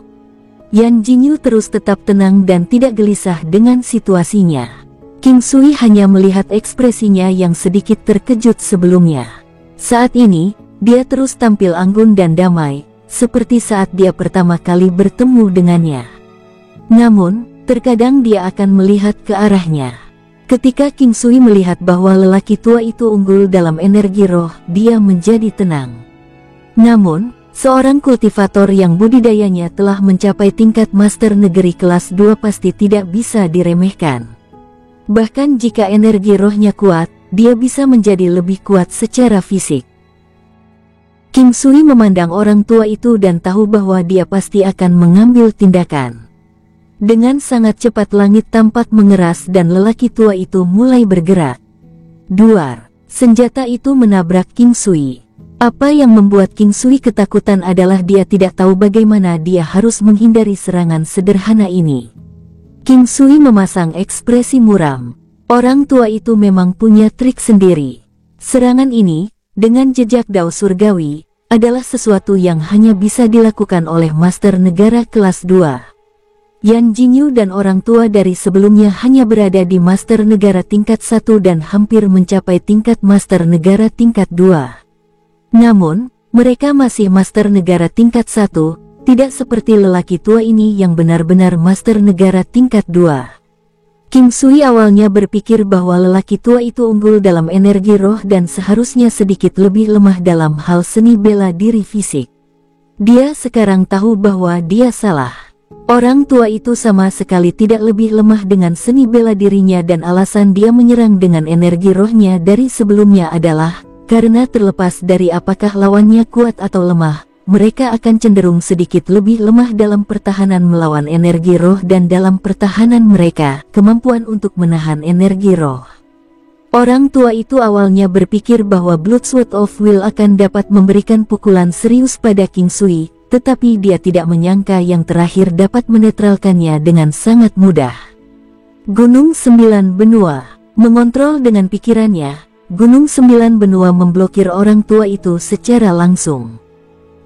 [SPEAKER 1] Yan Jingyu terus tetap tenang dan tidak gelisah dengan situasinya. King Sui hanya melihat ekspresinya yang sedikit terkejut sebelumnya. Saat ini, dia terus tampil anggun dan damai, seperti saat dia pertama kali bertemu dengannya. Namun, terkadang dia akan melihat ke arahnya. Ketika King Sui melihat bahwa lelaki tua itu unggul dalam energi roh, dia menjadi tenang. Namun, seorang kultivator yang budidayanya telah mencapai tingkat master negeri kelas 2 pasti tidak bisa diremehkan. Bahkan jika energi rohnya kuat, dia bisa menjadi lebih kuat secara fisik. King Sui memandang orang tua itu dan tahu bahwa dia pasti akan mengambil tindakan. Dengan sangat cepat langit tampak mengeras dan lelaki tua itu mulai bergerak. Duar, senjata itu menabrak King Sui. Apa yang membuat King Sui ketakutan adalah dia tidak tahu bagaimana dia harus menghindari serangan sederhana ini. King Sui memasang ekspresi muram. Orang tua itu memang punya trik sendiri. Serangan ini, dengan jejak dao surgawi, adalah sesuatu yang hanya bisa dilakukan oleh master negara kelas 2. Yan Jingyu dan orang tua dari sebelumnya hanya berada di master negara tingkat 1 dan hampir mencapai tingkat master negara tingkat 2. Namun, mereka masih master negara tingkat 1, tidak seperti lelaki tua ini yang benar-benar master negara tingkat 2. King Sui awalnya berpikir bahwa lelaki tua itu unggul dalam energi roh dan seharusnya sedikit lebih lemah dalam hal seni bela diri fisik. Dia sekarang tahu bahwa dia salah. Orang tua itu sama sekali tidak lebih lemah dengan seni bela dirinya dan alasan dia menyerang dengan energi rohnya dari sebelumnya adalah karena terlepas dari apakah lawannya kuat atau lemah, mereka akan cenderung sedikit lebih lemah dalam pertahanan melawan energi roh dan dalam pertahanan mereka, kemampuan untuk menahan energi roh. Orang tua itu awalnya berpikir bahwa Bloodsword of Will akan dapat memberikan pukulan serius pada King Sui, tetapi dia tidak menyangka yang terakhir dapat menetralkannya dengan sangat mudah. Gunung 9 Benua. Mengontrol dengan pikirannya, Gunung 9 Benua memblokir orang tua itu secara langsung.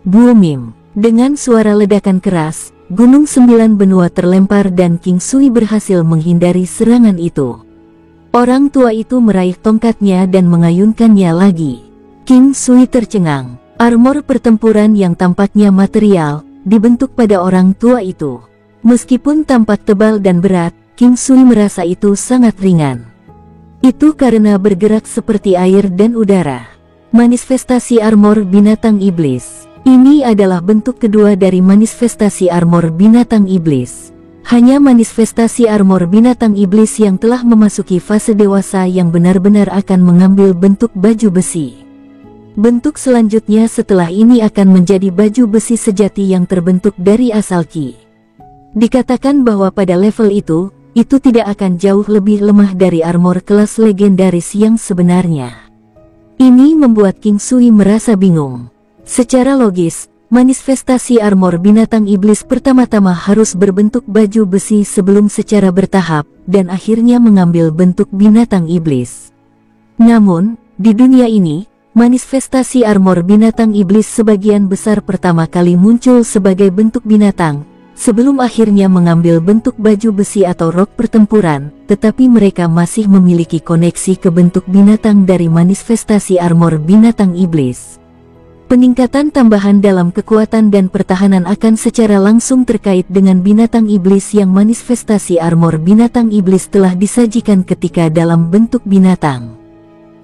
[SPEAKER 1] Booming. Dengan suara ledakan keras, Gunung 9 Benua terlempar dan King Sui berhasil menghindari serangan itu. Orang tua itu meraih tongkatnya dan mengayunkannya lagi. King Sui tercengang. Armor pertempuran yang tampaknya material, dibentuk pada orang tua itu. Meskipun tampak tebal dan berat, King Sui merasa itu sangat ringan. Itu karena bergerak seperti air dan udara. Manifestasi armor binatang iblis. Ini adalah bentuk kedua dari manifestasi armor binatang iblis. Hanya manifestasi armor binatang iblis yang telah memasuki fase dewasa yang benar-benar akan mengambil bentuk baju besi. Bentuk selanjutnya setelah ini akan menjadi baju besi sejati yang terbentuk dari asal ki. Dikatakan bahwa pada level itu tidak akan jauh lebih lemah dari armor kelas legendaris yang sebenarnya. Ini membuat King Sui merasa bingung. Secara logis, manifestasi armor binatang iblis pertama-tama harus berbentuk baju besi sebelum secara bertahap, dan akhirnya mengambil bentuk binatang iblis. Namun, di dunia ini, manifestasi armor binatang iblis sebagian besar pertama kali muncul sebagai bentuk binatang, sebelum akhirnya mengambil bentuk baju besi atau rok pertempuran, tetapi mereka masih memiliki koneksi ke bentuk binatang dari manifestasi armor binatang iblis. Peningkatan tambahan dalam kekuatan dan pertahanan akan secara langsung terkait dengan binatang iblis yang manifestasi armor binatang iblis telah disajikan ketika dalam bentuk binatang.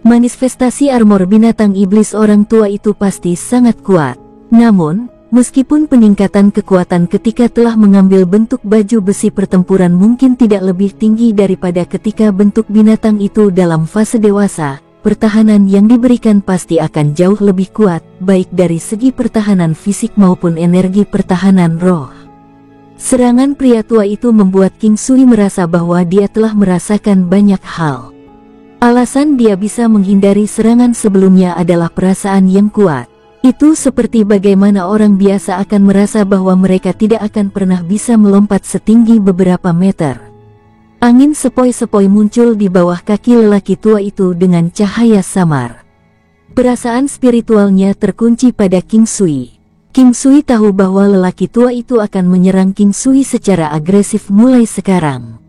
[SPEAKER 1] Manifestasi armor binatang iblis orang tua itu pasti sangat kuat. Namun, meskipun peningkatan kekuatan ketika telah mengambil bentuk baju besi pertempuran mungkin tidak lebih tinggi daripada ketika bentuk binatang itu dalam fase dewasa, pertahanan yang diberikan pasti akan jauh lebih kuat, baik dari segi pertahanan fisik maupun energi pertahanan roh. Serangan pria tua itu membuat King Sui merasa bahwa dia telah merasakan banyak hal. Alasan dia bisa menghindari serangan sebelumnya adalah perasaan yang kuat. Itu seperti bagaimana orang biasa akan merasa bahwa mereka tidak akan pernah bisa melompat setinggi beberapa meter. Angin sepoi-sepoi muncul di bawah kaki lelaki tua itu dengan cahaya samar. Perasaan spiritualnya terkunci pada King Sui. King Sui tahu bahwa lelaki tua itu akan menyerang King Sui secara agresif mulai sekarang.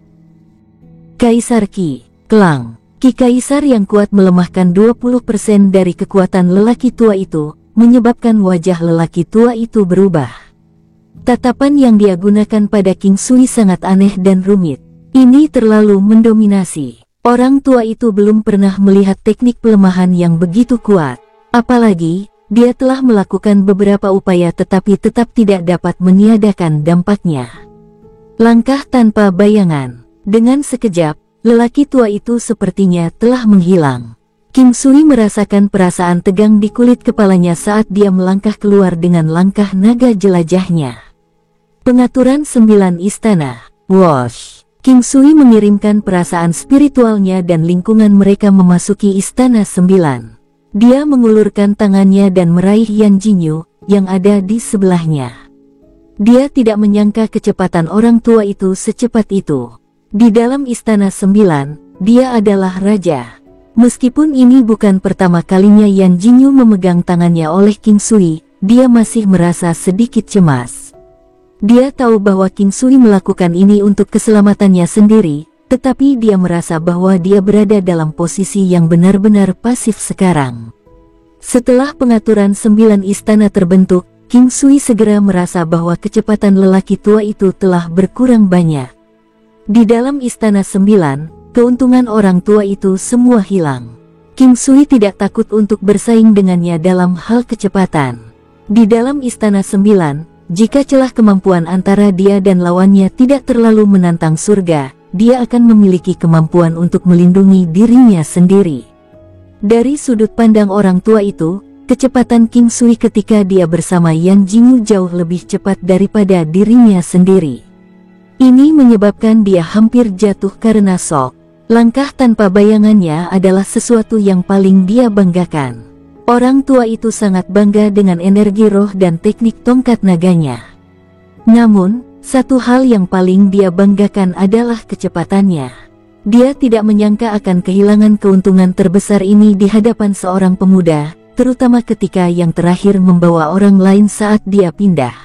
[SPEAKER 1] Kaisar Ki, Klang. Ki Kaisar yang kuat melemahkan 20% dari kekuatan lelaki tua itu, menyebabkan wajah lelaki tua itu berubah. Tatapan yang dia gunakan pada King Sui sangat aneh dan rumit. Ini terlalu mendominasi. Orang tua itu belum pernah melihat teknik pelemahan yang begitu kuat. Apalagi, dia telah melakukan beberapa upaya tetapi tetap tidak dapat meniadakan dampaknya. Langkah tanpa bayangan. Dengan sekejap, lelaki tua itu sepertinya telah menghilang. King Sui merasakan perasaan tegang di kulit kepalanya saat dia melangkah keluar dengan langkah naga jelajahnya. Pengaturan 9 istana. Wosh. King Sui mengirimkan perasaan spiritualnya dan lingkungan mereka memasuki istana 9. Dia mengulurkan tangannya dan meraih Yan Jinyu, yang ada di sebelahnya. Dia tidak menyangka kecepatan orang tua itu secepat itu. Di dalam istana 9, dia adalah raja. Meskipun ini bukan pertama kalinya Yan Jinyu memegang tangannya oleh King Sui, dia masih merasa sedikit cemas. Dia tahu bahwa King Sui melakukan ini untuk keselamatannya sendiri, tetapi dia merasa bahwa dia berada dalam posisi yang benar-benar pasif sekarang. Setelah pengaturan 9 istana terbentuk, King Sui segera merasa bahwa kecepatan lelaki tua itu telah berkurang banyak. Di dalam istana 9, keuntungan orang tua itu semua hilang. King Sui tidak takut untuk bersaing dengannya dalam hal kecepatan. Di dalam istana 9, jika celah kemampuan antara dia dan lawannya tidak terlalu menantang surga, dia akan memiliki kemampuan untuk melindungi dirinya sendiri. Dari sudut pandang orang tua itu, kecepatan King Sui ketika dia bersama Yan Jinyu jauh lebih cepat daripada dirinya sendiri. Ini menyebabkan dia hampir jatuh karena shock. Langkah tanpa bayangannya adalah sesuatu yang paling dia banggakan. Orang tua itu sangat bangga dengan energi roh dan teknik tongkat naganya. Namun, satu hal yang paling dia banggakan adalah kecepatannya. Dia tidak menyangka akan kehilangan keuntungan terbesar ini di hadapan seorang pemuda, terutama ketika yang terakhir membawa orang lain saat dia pindah.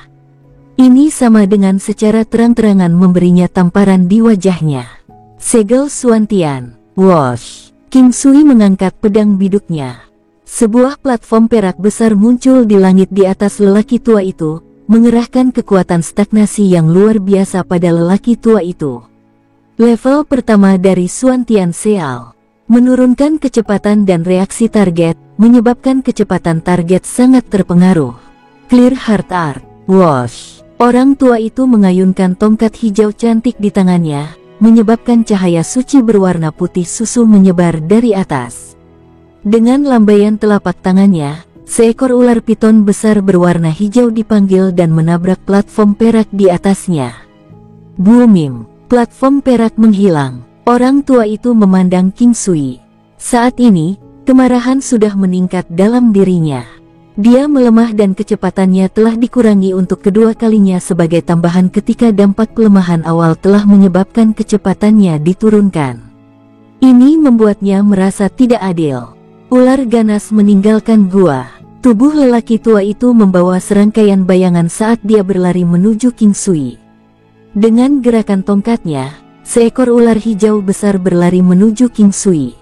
[SPEAKER 1] Ini sama dengan secara terang-terangan memberinya tamparan di wajahnya. Segel Suantian. Wosh. King Sui mengangkat pedang biduknya. Sebuah platform perak besar muncul di langit di atas lelaki tua itu, mengerahkan kekuatan stagnasi yang luar biasa pada lelaki tua itu. Level pertama dari Suantian Seal. Menurunkan kecepatan dan reaksi target, menyebabkan kecepatan target sangat terpengaruh. Clear Heart Art. Wosh. Orang tua itu mengayunkan tongkat hijau cantik di tangannya, menyebabkan cahaya suci berwarna putih susu menyebar dari atas. Dengan lambaian telapak tangannya, seekor ular piton besar berwarna hijau dipanggil dan menabrak platform perak di atasnya. Booming, platform perak menghilang. Orang tua itu memandang King Sui. Saat ini, kemarahan sudah meningkat dalam dirinya. Dia melemah dan kecepatannya telah dikurangi untuk kedua kalinya sebagai tambahan ketika dampak pelemahan awal telah menyebabkan kecepatannya diturunkan. Ini membuatnya merasa tidak adil. Ular ganas meninggalkan gua. Tubuh lelaki tua itu membawa serangkaian bayangan saat dia berlari menuju King Sui. Dengan gerakan tongkatnya, seekor ular hijau besar berlari menuju King Sui.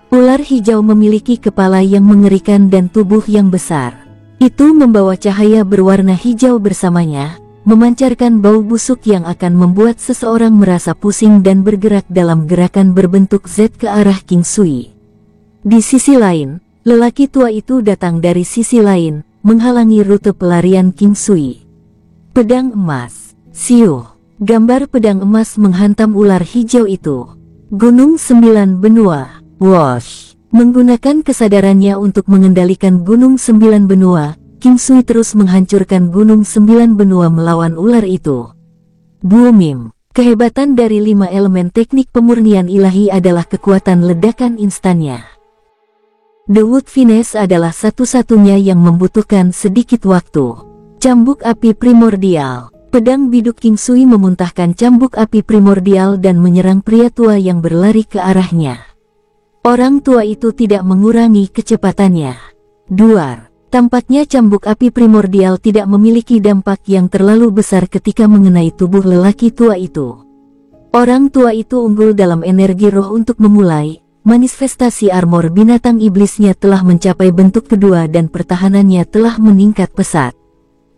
[SPEAKER 1] Ular hijau memiliki kepala yang mengerikan dan tubuh yang besar. Itu membawa cahaya berwarna hijau bersamanya, memancarkan bau busuk yang akan membuat seseorang merasa pusing dan bergerak dalam gerakan berbentuk Z ke arah King Sui. Di sisi lain, lelaki tua itu datang dari sisi lain, menghalangi rute pelarian King Sui. Pedang emas, siuh. Gambar pedang emas menghantam ular hijau itu. Gunung 9 benua. Wosh. Menggunakan kesadarannya untuk mengendalikan Gunung 9 benua, King Sui terus menghancurkan Gunung 9 benua melawan ular itu. Booming. Kehebatan dari 5 elemen teknik pemurnian ilahi adalah kekuatan ledakan instannya. The Wood Finesse adalah satu-satunya yang membutuhkan sedikit waktu. Cambuk api primordial. Pedang biduk King Sui memuntahkan cambuk api primordial dan menyerang pria tua yang berlari ke arahnya. Orang tua itu tidak mengurangi kecepatannya. Duar. Tampaknya cambuk api primordial tidak memiliki dampak yang terlalu besar ketika mengenai tubuh lelaki tua itu. Orang tua itu unggul dalam energi roh untuk memulai. Manifestasi armor binatang iblisnya telah mencapai bentuk kedua dan pertahanannya telah meningkat pesat.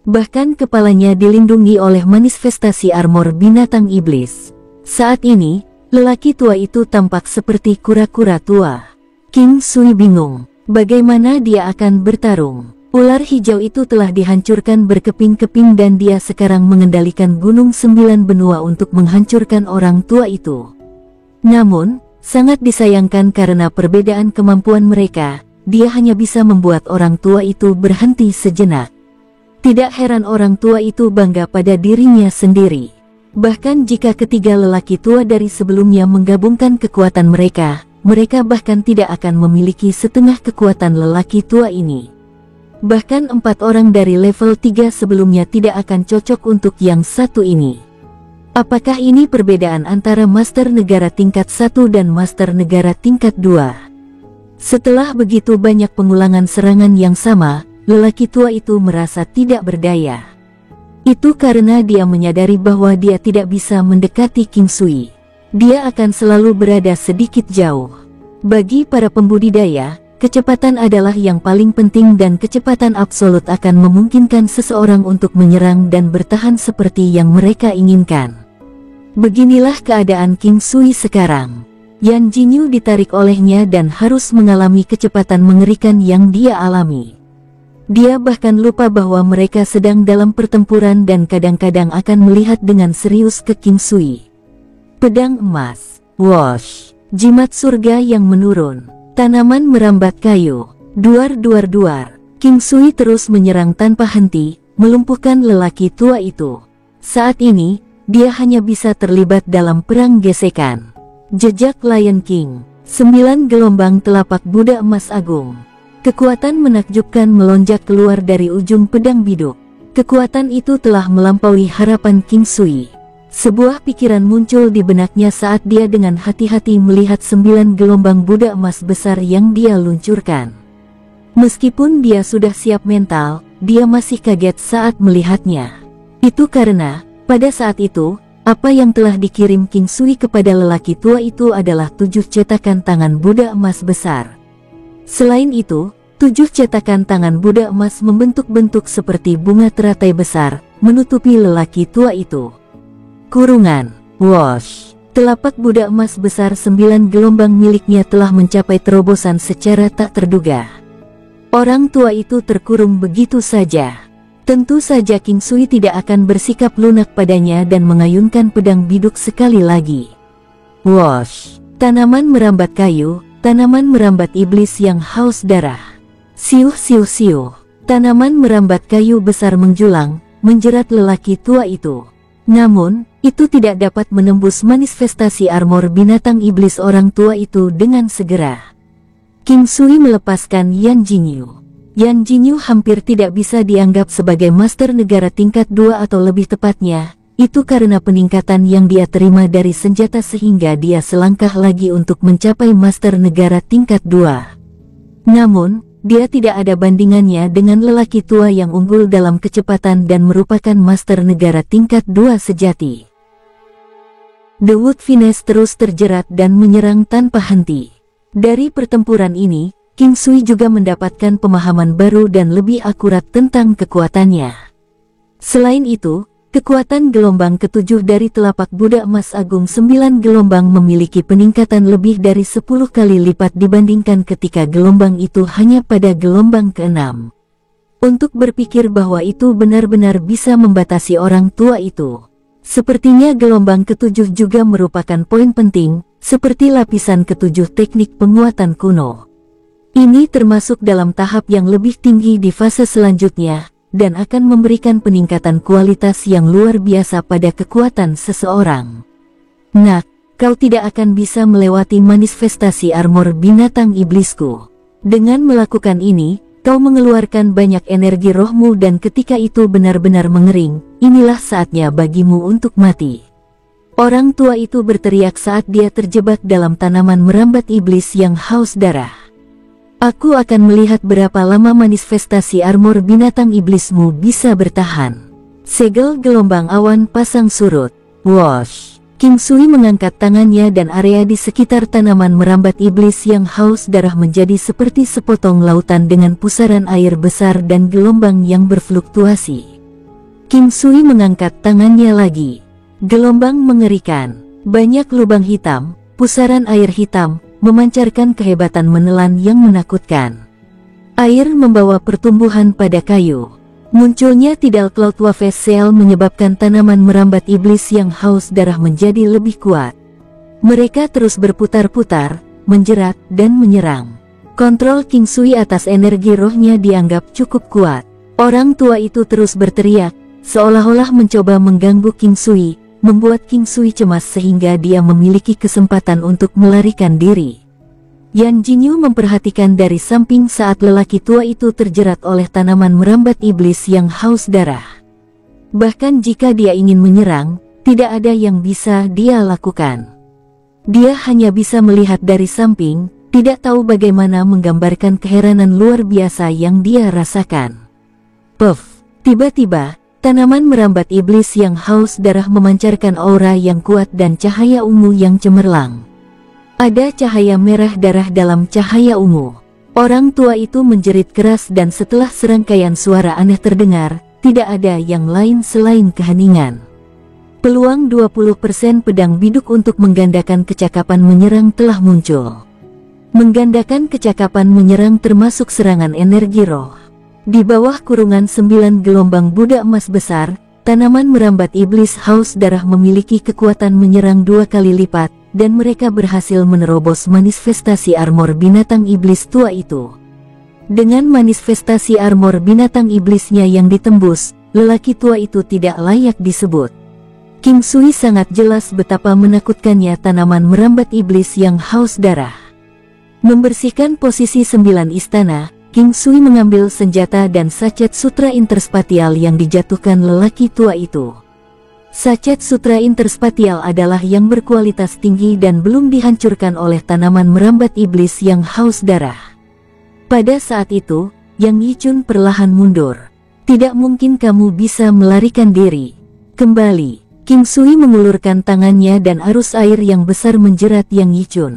[SPEAKER 1] Bahkan kepalanya dilindungi oleh manifestasi armor binatang iblis. Saat ini, lelaki tua itu tampak seperti kura-kura tua. King Sui bingung, bagaimana dia akan bertarung. Ular hijau itu telah dihancurkan berkeping-keping dan dia sekarang mengendalikan Gunung 9 benua untuk menghancurkan orang tua itu. Namun, sangat disayangkan karena perbedaan kemampuan mereka, dia hanya bisa membuat orang tua itu berhenti sejenak. Tidak heran orang tua itu bangga pada dirinya sendiri. Bahkan jika ketiga lelaki tua dari sebelumnya menggabungkan kekuatan mereka bahkan tidak akan memiliki setengah kekuatan lelaki tua ini. Bahkan 4 orang dari level 3 sebelumnya tidak akan cocok untuk yang satu ini. Apakah ini perbedaan antara Master Negara tingkat 1 dan Master Negara tingkat 2? Setelah begitu banyak pengulangan serangan yang sama, lelaki tua itu merasa tidak berdaya. Itu karena dia menyadari bahwa dia tidak bisa mendekati King Sui. Dia akan selalu berada sedikit jauh. Bagi para pembudidaya, kecepatan adalah yang paling penting dan kecepatan absolut akan memungkinkan seseorang untuk menyerang dan bertahan seperti yang mereka inginkan. Beginilah keadaan King Sui sekarang. Yan Jinyu ditarik olehnya dan harus mengalami kecepatan mengerikan yang dia alami. Dia bahkan lupa bahwa mereka sedang dalam pertempuran dan kadang-kadang akan melihat dengan serius ke King Sui. Pedang emas, wosh, jimat surga yang menurun, tanaman merambat kayu, duar. King Sui terus menyerang tanpa henti, melumpuhkan lelaki tua itu. Saat ini, dia hanya bisa terlibat dalam perang gesekan. Jejak Lion King, 9 gelombang telapak Buddha emas agung. Kekuatan menakjubkan melonjak keluar dari ujung pedang biduk. Kekuatan itu telah melampaui harapan King Sui. Sebuah pikiran muncul di benaknya saat dia dengan hati-hati melihat 9 gelombang Buddha emas besar yang dia luncurkan. Meskipun dia sudah siap mental, dia masih kaget saat melihatnya. Itu karena, pada saat itu, apa yang telah dikirim King Sui kepada lelaki tua itu adalah 7 cetakan tangan Buddha emas besar. Selain itu, 7 cetakan tangan Buddha emas membentuk-bentuk seperti bunga teratai besar, menutupi lelaki tua itu. Kurungan, wosh. Telapak Buddha emas besar 9 gelombang miliknya telah mencapai terobosan secara tak terduga. Orang tua itu terkurung begitu saja. Tentu saja King Sui tidak akan bersikap lunak padanya dan mengayunkan pedang biduk sekali lagi. Wosh. Tanaman merambat kayu, tanaman merambat iblis yang haus darah. Siuh. Tanaman merambat kayu besar menjulang, menjerat lelaki tua itu. Namun, itu tidak dapat menembus manifestasi armor binatang iblis orang tua itu dengan segera. King Sui melepaskan Yan Jinyu. Yan Jinyu hampir tidak bisa dianggap sebagai master negara tingkat 2 atau lebih tepatnya, itu karena peningkatan yang dia terima dari senjata sehingga dia selangkah lagi untuk mencapai master negara tingkat 2. Namun, dia tidak ada bandingannya dengan lelaki tua yang unggul dalam kecepatan dan merupakan master negara tingkat 2 sejati. The Wood Finesse terus terjerat dan menyerang tanpa henti. Dari pertempuran ini, King Sui juga mendapatkan pemahaman baru dan lebih akurat tentang kekuatannya. Selain itu, kekuatan gelombang ketujuh dari telapak budak emas agung 9 gelombang memiliki peningkatan lebih dari 10 kali lipat dibandingkan ketika gelombang itu hanya pada gelombang ke-6. Untuk berpikir bahwa itu benar-benar bisa membatasi orang tua itu. Sepertinya gelombang ketujuh juga merupakan poin penting, seperti lapisan ketujuh teknik penguatan kuno. Ini termasuk dalam tahap yang lebih tinggi di fase selanjutnya, dan akan memberikan peningkatan kualitas yang luar biasa pada kekuatan seseorang. Nak, kau tidak akan bisa melewati manifestasi armor binatang iblisku. Dengan melakukan ini, kau mengeluarkan banyak energi rohmu dan ketika itu benar-benar mengering, inilah saatnya bagimu untuk mati. Orang tua itu berteriak saat dia terjebak dalam tanaman merambat iblis yang haus darah. Aku akan melihat berapa lama manifestasi armor binatang iblismu bisa bertahan. Segel gelombang awan pasang surut. Wosh! King Sui mengangkat tangannya dan area di sekitar tanaman merambat iblis yang haus darah menjadi seperti sepotong lautan dengan pusaran air besar dan gelombang yang berfluktuasi. King Sui mengangkat tangannya lagi. Gelombang mengerikan. Banyak lubang hitam, pusaran air hitam, memancarkan kehebatan menelan yang menakutkan. Air membawa pertumbuhan pada kayu. Munculnya tidal Cloud Wave Seal menyebabkan tanaman merambat iblis yang haus darah menjadi lebih kuat. Mereka terus berputar-putar, menjerat, dan menyerang. Kontrol King Sui atas energi rohnya dianggap cukup kuat. Orang tua itu terus berteriak, seolah-olah mencoba mengganggu King Sui, membuat King Sui cemas sehingga dia memiliki kesempatan untuk melarikan diri. Yan Jinyu memperhatikan dari samping saat lelaki tua itu terjerat oleh tanaman merambat iblis yang haus darah. Bahkan jika dia ingin menyerang, tidak ada yang bisa dia lakukan. Dia hanya bisa melihat dari samping, tidak tahu bagaimana menggambarkan keheranan luar biasa yang dia rasakan. Puff! Tiba-tiba, tanaman merambat iblis yang haus darah memancarkan aura yang kuat dan cahaya ungu yang cemerlang. Ada cahaya merah darah dalam cahaya ungu. Orang tua itu menjerit keras dan setelah serangkaian suara aneh terdengar, tidak ada yang lain selain keheningan. Peluang 20% pedang biduk untuk menggandakan kecakapan menyerang telah muncul. Menggandakan kecakapan menyerang termasuk serangan energi roh. Di bawah kurungan 9 gelombang budak emas besar, tanaman merambat iblis haus darah memiliki kekuatan menyerang 2 kali lipat, dan mereka berhasil menerobos manifestasi armor binatang iblis tua itu. Dengan manifestasi armor binatang iblisnya yang ditembus, lelaki tua itu tidak layak disebut. King Sui sangat jelas betapa menakutkannya tanaman merambat iblis yang haus darah. Membersihkan posisi 9 istana, King Sui mengambil senjata dan sachet sutra interspatial yang dijatuhkan lelaki tua itu. Sachet sutra interspatial adalah yang berkualitas tinggi dan belum dihancurkan oleh tanaman merambat iblis yang haus darah. Pada saat itu, Yang Yichun perlahan mundur. Tidak mungkin kamu bisa melarikan diri. Kembali, King Sui mengulurkan tangannya dan arus air yang besar menjerat Yang Yichun.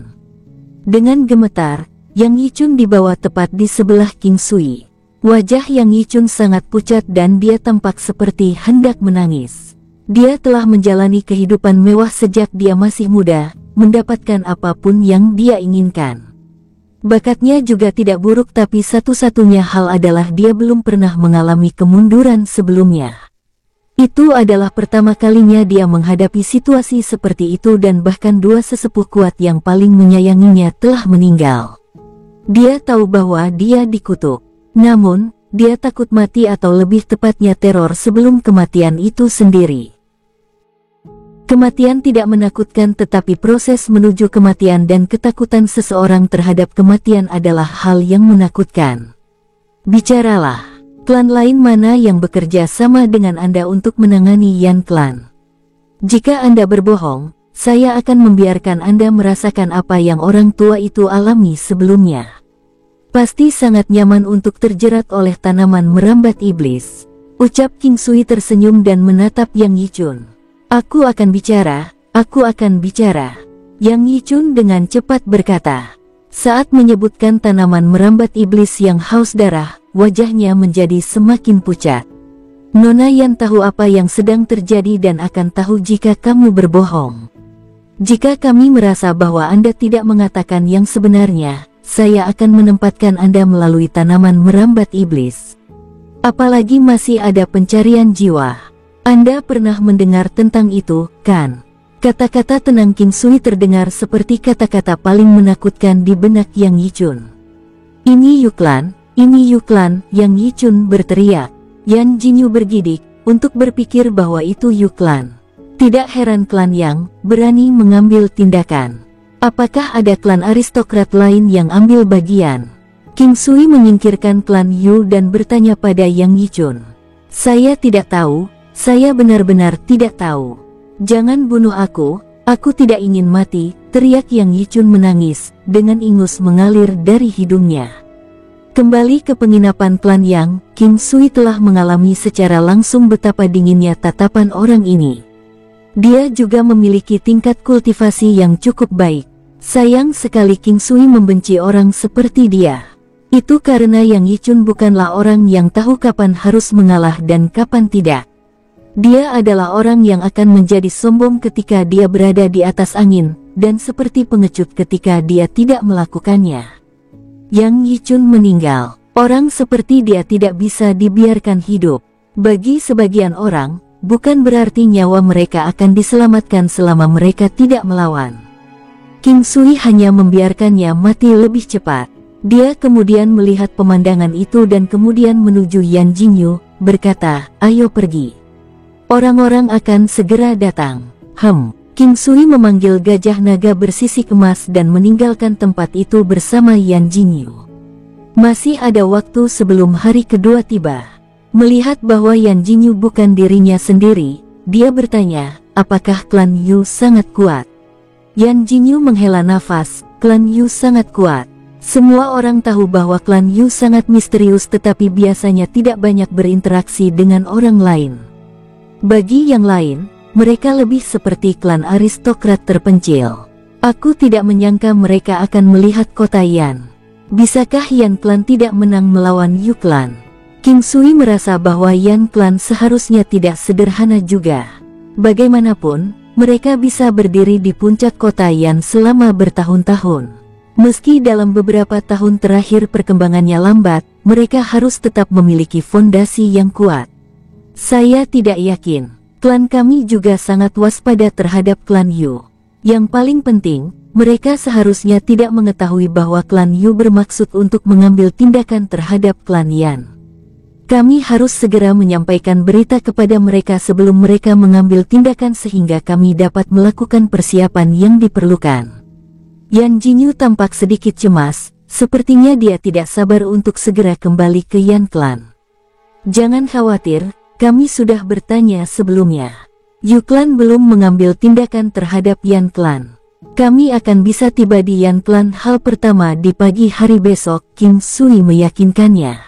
[SPEAKER 1] Dengan gemetar, Yang Yichun dibawa tepat di sebelah King Sui. Wajah Yang Yichun sangat pucat dan dia tampak seperti hendak menangis. Dia telah menjalani kehidupan mewah sejak dia masih muda, mendapatkan apapun yang dia inginkan. Bakatnya juga tidak buruk tapi satu-satunya hal adalah dia belum pernah mengalami kemunduran sebelumnya. Itu adalah pertama kalinya dia menghadapi situasi seperti itu dan bahkan dua sesepuh kuat yang paling menyayanginya telah meninggal. Dia tahu bahwa dia dikutuk. Namun, dia takut mati atau lebih tepatnya teror sebelum kematian itu sendiri. Kematian tidak menakutkan, tetapi proses menuju kematian dan ketakutan seseorang terhadap kematian adalah hal yang menakutkan. Bicaralah, klan lain mana yang bekerja sama dengan Anda untuk menangani Yan Clan? Jika Anda berbohong, saya akan membiarkan Anda merasakan apa yang orang tua itu alami sebelumnya. Pasti sangat nyaman untuk terjerat oleh tanaman merambat iblis, ucap King Sui tersenyum dan menatap Yang Yichun. Aku akan bicara, aku akan bicara. Yang Yichun dengan cepat berkata. Saat menyebutkan tanaman merambat iblis yang haus darah, wajahnya menjadi semakin pucat. Nona Yan tahu apa yang sedang terjadi dan akan tahu jika kamu berbohong. Jika kami merasa bahwa Anda tidak mengatakan yang sebenarnya, saya akan menempatkan Anda melalui tanaman merambat iblis. Apalagi masih ada pencarian jiwa. Anda pernah mendengar tentang itu, kan? Kata-kata tenang King Sui terdengar seperti kata-kata paling menakutkan di benak Yang Yichun. Ini Yuklan, ini Yuklan, Yang Yichun berteriak. Yan Jinyu bergidik, untuk berpikir bahwa itu Yuklan. Tidak heran klan Yang berani mengambil tindakan. Apakah ada klan aristokrat lain yang ambil bagian? King Sui menyingkirkan klan Yu dan bertanya pada Yang Yichun. Saya tidak tahu, saya benar-benar tidak tahu. Jangan bunuh aku tidak ingin mati, teriak Yang Yichun menangis, dengan ingus mengalir dari hidungnya. Kembali ke penginapan klan Yang, King Sui telah mengalami secara langsung betapa dinginnya tatapan orang ini. Dia juga memiliki tingkat kultivasi yang cukup baik. Sayang sekali King Sui membenci orang seperti dia. Itu karena Yang Yichun bukanlah orang yang tahu kapan harus mengalah dan kapan tidak. Dia adalah orang yang akan menjadi sombong ketika dia berada di atas angin, dan seperti pengecut ketika dia tidak melakukannya. Yang Yichun meninggal. Orang seperti dia tidak bisa dibiarkan hidup. Bagi sebagian orang, bukan berarti nyawa mereka akan diselamatkan selama mereka tidak melawan. King Sui hanya membiarkannya mati lebih cepat. Dia kemudian melihat pemandangan itu dan kemudian menuju Yan Jinyu, berkata, ayo pergi. Orang-orang akan segera datang. King Sui memanggil gajah naga bersisik emas dan meninggalkan tempat itu bersama Yan Jinyu. Masih ada waktu sebelum hari kedua tiba. Melihat bahwa Yan Jinyu bukan dirinya sendiri, dia bertanya, apakah klan Yu sangat kuat? Yan Jinyu menghela nafas, klan Yu sangat kuat. Semua orang tahu bahwa klan Yu sangat misterius tetapi biasanya tidak banyak berinteraksi dengan orang lain. Bagi yang lain, mereka lebih seperti klan aristokrat terpencil. Aku tidak menyangka mereka akan melihat kota Yan. Bisakah Yan Clan tidak menang melawan Yu Clan? King Sui merasa bahwa Yan Clan seharusnya tidak sederhana juga. Bagaimanapun, mereka bisa berdiri di puncak kota Yan selama bertahun-tahun. Meski dalam beberapa tahun terakhir perkembangannya lambat, mereka harus tetap memiliki fondasi yang kuat. Saya tidak yakin. Klan kami juga sangat waspada terhadap klan Yu. Yang paling penting, mereka seharusnya tidak mengetahui bahwa klan Yu bermaksud untuk mengambil tindakan terhadap klan Yan. Kami harus segera menyampaikan berita kepada mereka sebelum mereka mengambil tindakan sehingga kami dapat melakukan persiapan yang diperlukan. Yan Jinyu tampak sedikit cemas, sepertinya dia tidak sabar untuk segera kembali ke Yan Clan. Jangan khawatir. Kami sudah bertanya sebelumnya. Yu Clan belum mengambil tindakan terhadap Yan Clan. Kami akan bisa tiba di Yan Clan hal pertama di pagi hari besok, King Sui meyakinkannya.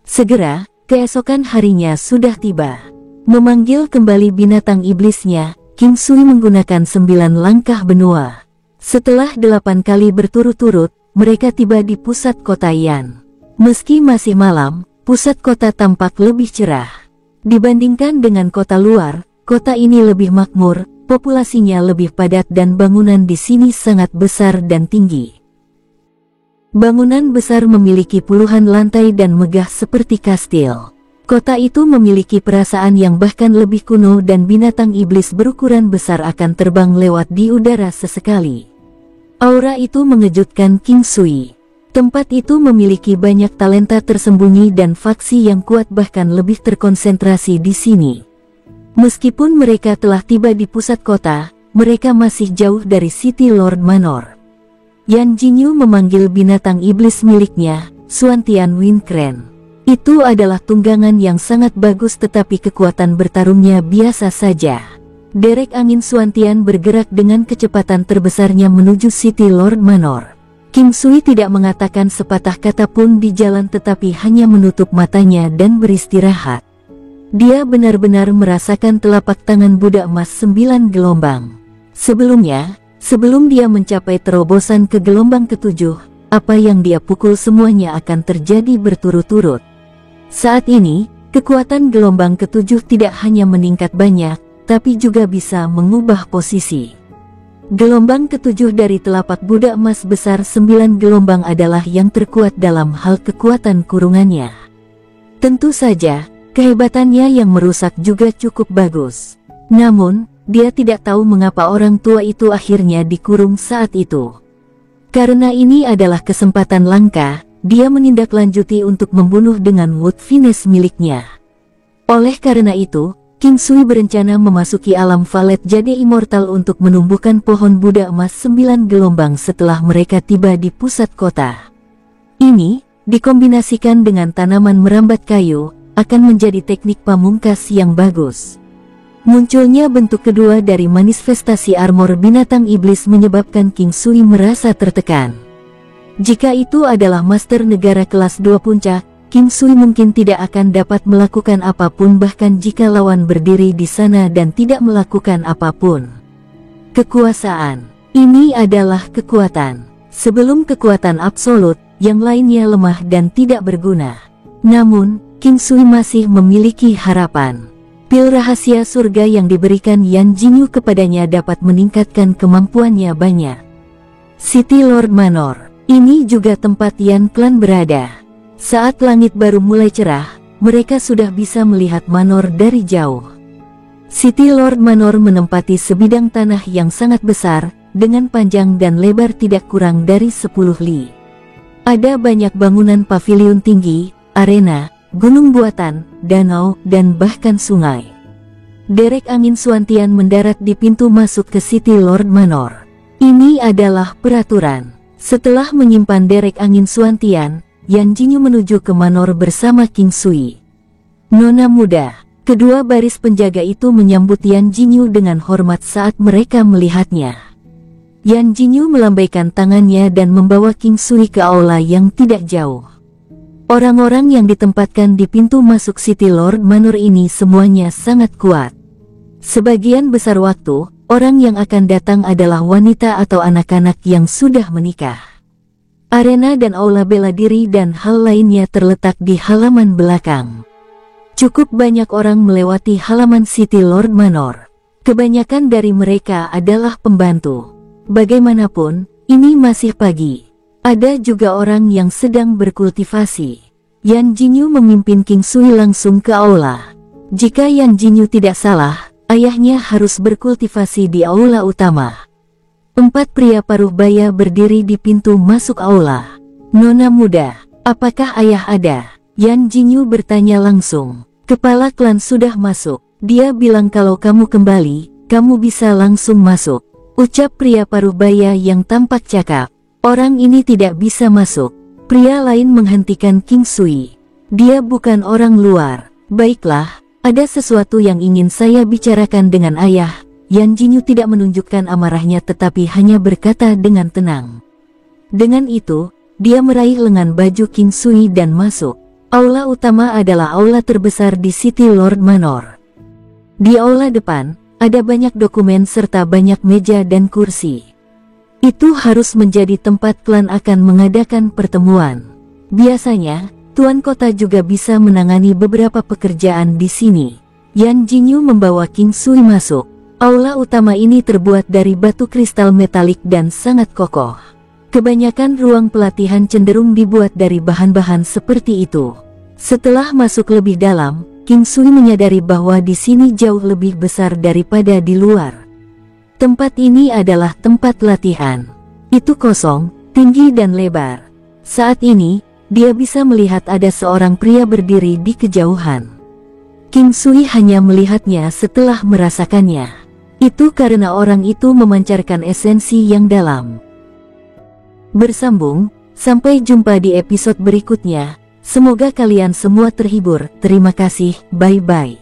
[SPEAKER 1] Segera, keesokan harinya sudah tiba. Memanggil kembali binatang iblisnya, King Sui menggunakan 9 langkah benua. Setelah 8 kali berturut-turut, mereka tiba di pusat kota Yan. Meski masih malam, pusat kota tampak lebih cerah. Dibandingkan dengan kota luar, kota ini lebih makmur, populasinya lebih padat dan bangunan di sini sangat besar dan tinggi. Bangunan besar memiliki puluhan lantai dan megah seperti kastil. Kota itu memiliki perasaan yang bahkan lebih kuno dan binatang iblis berukuran besar akan terbang lewat di udara sesekali. Aura itu mengejutkan King Sui. Tempat itu memiliki banyak talenta tersembunyi dan faksi yang kuat bahkan lebih terkonsentrasi di sini. Meskipun mereka telah tiba di pusat kota, mereka masih jauh dari City Lord Manor. Yan Jinyu memanggil binatang iblis miliknya, Xuantian Windcrane. Itu adalah tunggangan yang sangat bagus tetapi kekuatan bertarungnya biasa saja. Derek angin Xuantian bergerak dengan kecepatan terbesarnya menuju City Lord Manor. King Sui tidak mengatakan sepatah kata pun di jalan tetapi hanya menutup matanya dan beristirahat. Dia benar-benar merasakan telapak tangan budak emas 9 gelombang. Sebelumnya, sebelum dia mencapai terobosan ke gelombang ke-7, apa yang dia pukul semuanya akan terjadi berturut-turut. Saat ini, kekuatan gelombang ke-7 tidak hanya meningkat banyak, tapi juga bisa mengubah posisi. Gelombang ke-7 dari telapak budak emas besar 9 gelombang adalah yang terkuat dalam hal kekuatan kurungannya. Tentu saja, kehebatannya yang merusak juga cukup bagus. Namun, dia tidak tahu mengapa orang tua itu akhirnya dikurung saat itu. Karena ini adalah kesempatan langka, dia menindaklanjuti untuk membunuh dengan Wood Finesse miliknya. Oleh karena itu, King Sui berencana memasuki alam Valet Jade Immortal untuk menumbuhkan pohon budak emas 9 gelombang setelah mereka tiba di pusat kota. Ini, dikombinasikan dengan tanaman merambat kayu, akan menjadi teknik pamungkas yang bagus. Munculnya bentuk kedua dari manifestasi armor binatang iblis menyebabkan King Sui merasa tertekan. Jika itu adalah master negara kelas 2 puncak, King Sui mungkin tidak akan dapat melakukan apapun bahkan jika lawan berdiri di sana dan tidak melakukan apapun. Kekuasaan. Ini adalah kekuatan. Sebelum kekuatan absolut, yang lainnya lemah dan tidak berguna. Namun, King Sui masih memiliki harapan. Pil rahasia surga yang diberikan Yan Jinyu kepadanya dapat meningkatkan kemampuannya banyak. City Lord Manor. Ini juga tempat Yan Clan berada. Saat langit baru mulai cerah, mereka sudah bisa melihat Manor dari jauh. City Lord Manor menempati sebidang tanah yang sangat besar, dengan panjang dan lebar tidak kurang dari 10 li. Ada banyak bangunan pavilion tinggi, arena, gunung buatan, danau, dan bahkan sungai. Derek angin Xuantian mendarat di pintu masuk ke City Lord Manor. Ini adalah peraturan. Setelah menyimpan derek angin Xuantian, Yan Jinyu menuju ke Manor bersama King Sui. Nona muda, kedua baris penjaga itu menyambut Yan Jinyu dengan hormat saat mereka melihatnya. Yan Jinyu melambaikan tangannya dan membawa King Sui ke aula yang tidak jauh. Orang-orang yang ditempatkan di pintu masuk City Lord Manor ini semuanya sangat kuat. Sebagian besar waktu, orang yang akan datang adalah wanita atau anak-anak yang sudah menikah. Arena dan aula bela diri dan hal lainnya terletak di halaman belakang. Cukup banyak orang melewati halaman City Lord Manor. Kebanyakan dari mereka adalah pembantu. Bagaimanapun, ini masih pagi. Ada juga orang yang sedang berkultivasi. Yan Jinyu memimpin King Sui langsung ke aula. Jika Yan Jinyu tidak salah, ayahnya harus berkultivasi di aula utama. 4 pria paruh baya berdiri di pintu masuk aula. Nona muda, apakah ayah ada? Yan Jinyu bertanya langsung. Kepala klan sudah masuk. Dia bilang kalau kamu kembali, kamu bisa langsung masuk. Ucap pria paruh baya yang tampak cakap. Orang ini tidak bisa masuk. Pria lain menghentikan King Sui. Dia bukan orang luar. Baiklah, ada sesuatu yang ingin saya bicarakan dengan ayah. Yan Jinyu tidak menunjukkan amarahnya tetapi hanya berkata dengan tenang. Dengan itu, dia meraih lengan baju King Sui dan masuk. Aula utama adalah aula terbesar di City Lord Manor. Di aula depan, ada banyak dokumen serta banyak meja dan kursi. Itu harus menjadi tempat klan akan mengadakan pertemuan. Biasanya, tuan kota juga bisa menangani beberapa pekerjaan di sini. Yan Jinyu membawa King Sui masuk. Aula utama ini terbuat dari batu kristal metalik dan sangat kokoh. Kebanyakan ruang pelatihan cenderung dibuat dari bahan-bahan seperti itu. Setelah masuk lebih dalam, King Sui menyadari bahwa di sini jauh lebih besar daripada di luar. Tempat ini adalah tempat latihan. Itu kosong, tinggi dan lebar. Saat ini, dia bisa melihat ada seorang pria berdiri di kejauhan. King Sui hanya melihatnya setelah merasakannya. Itu karena orang itu memancarkan esensi yang dalam. Bersambung, sampai jumpa di episode berikutnya. Semoga kalian semua terhibur. Terima kasih, bye-bye.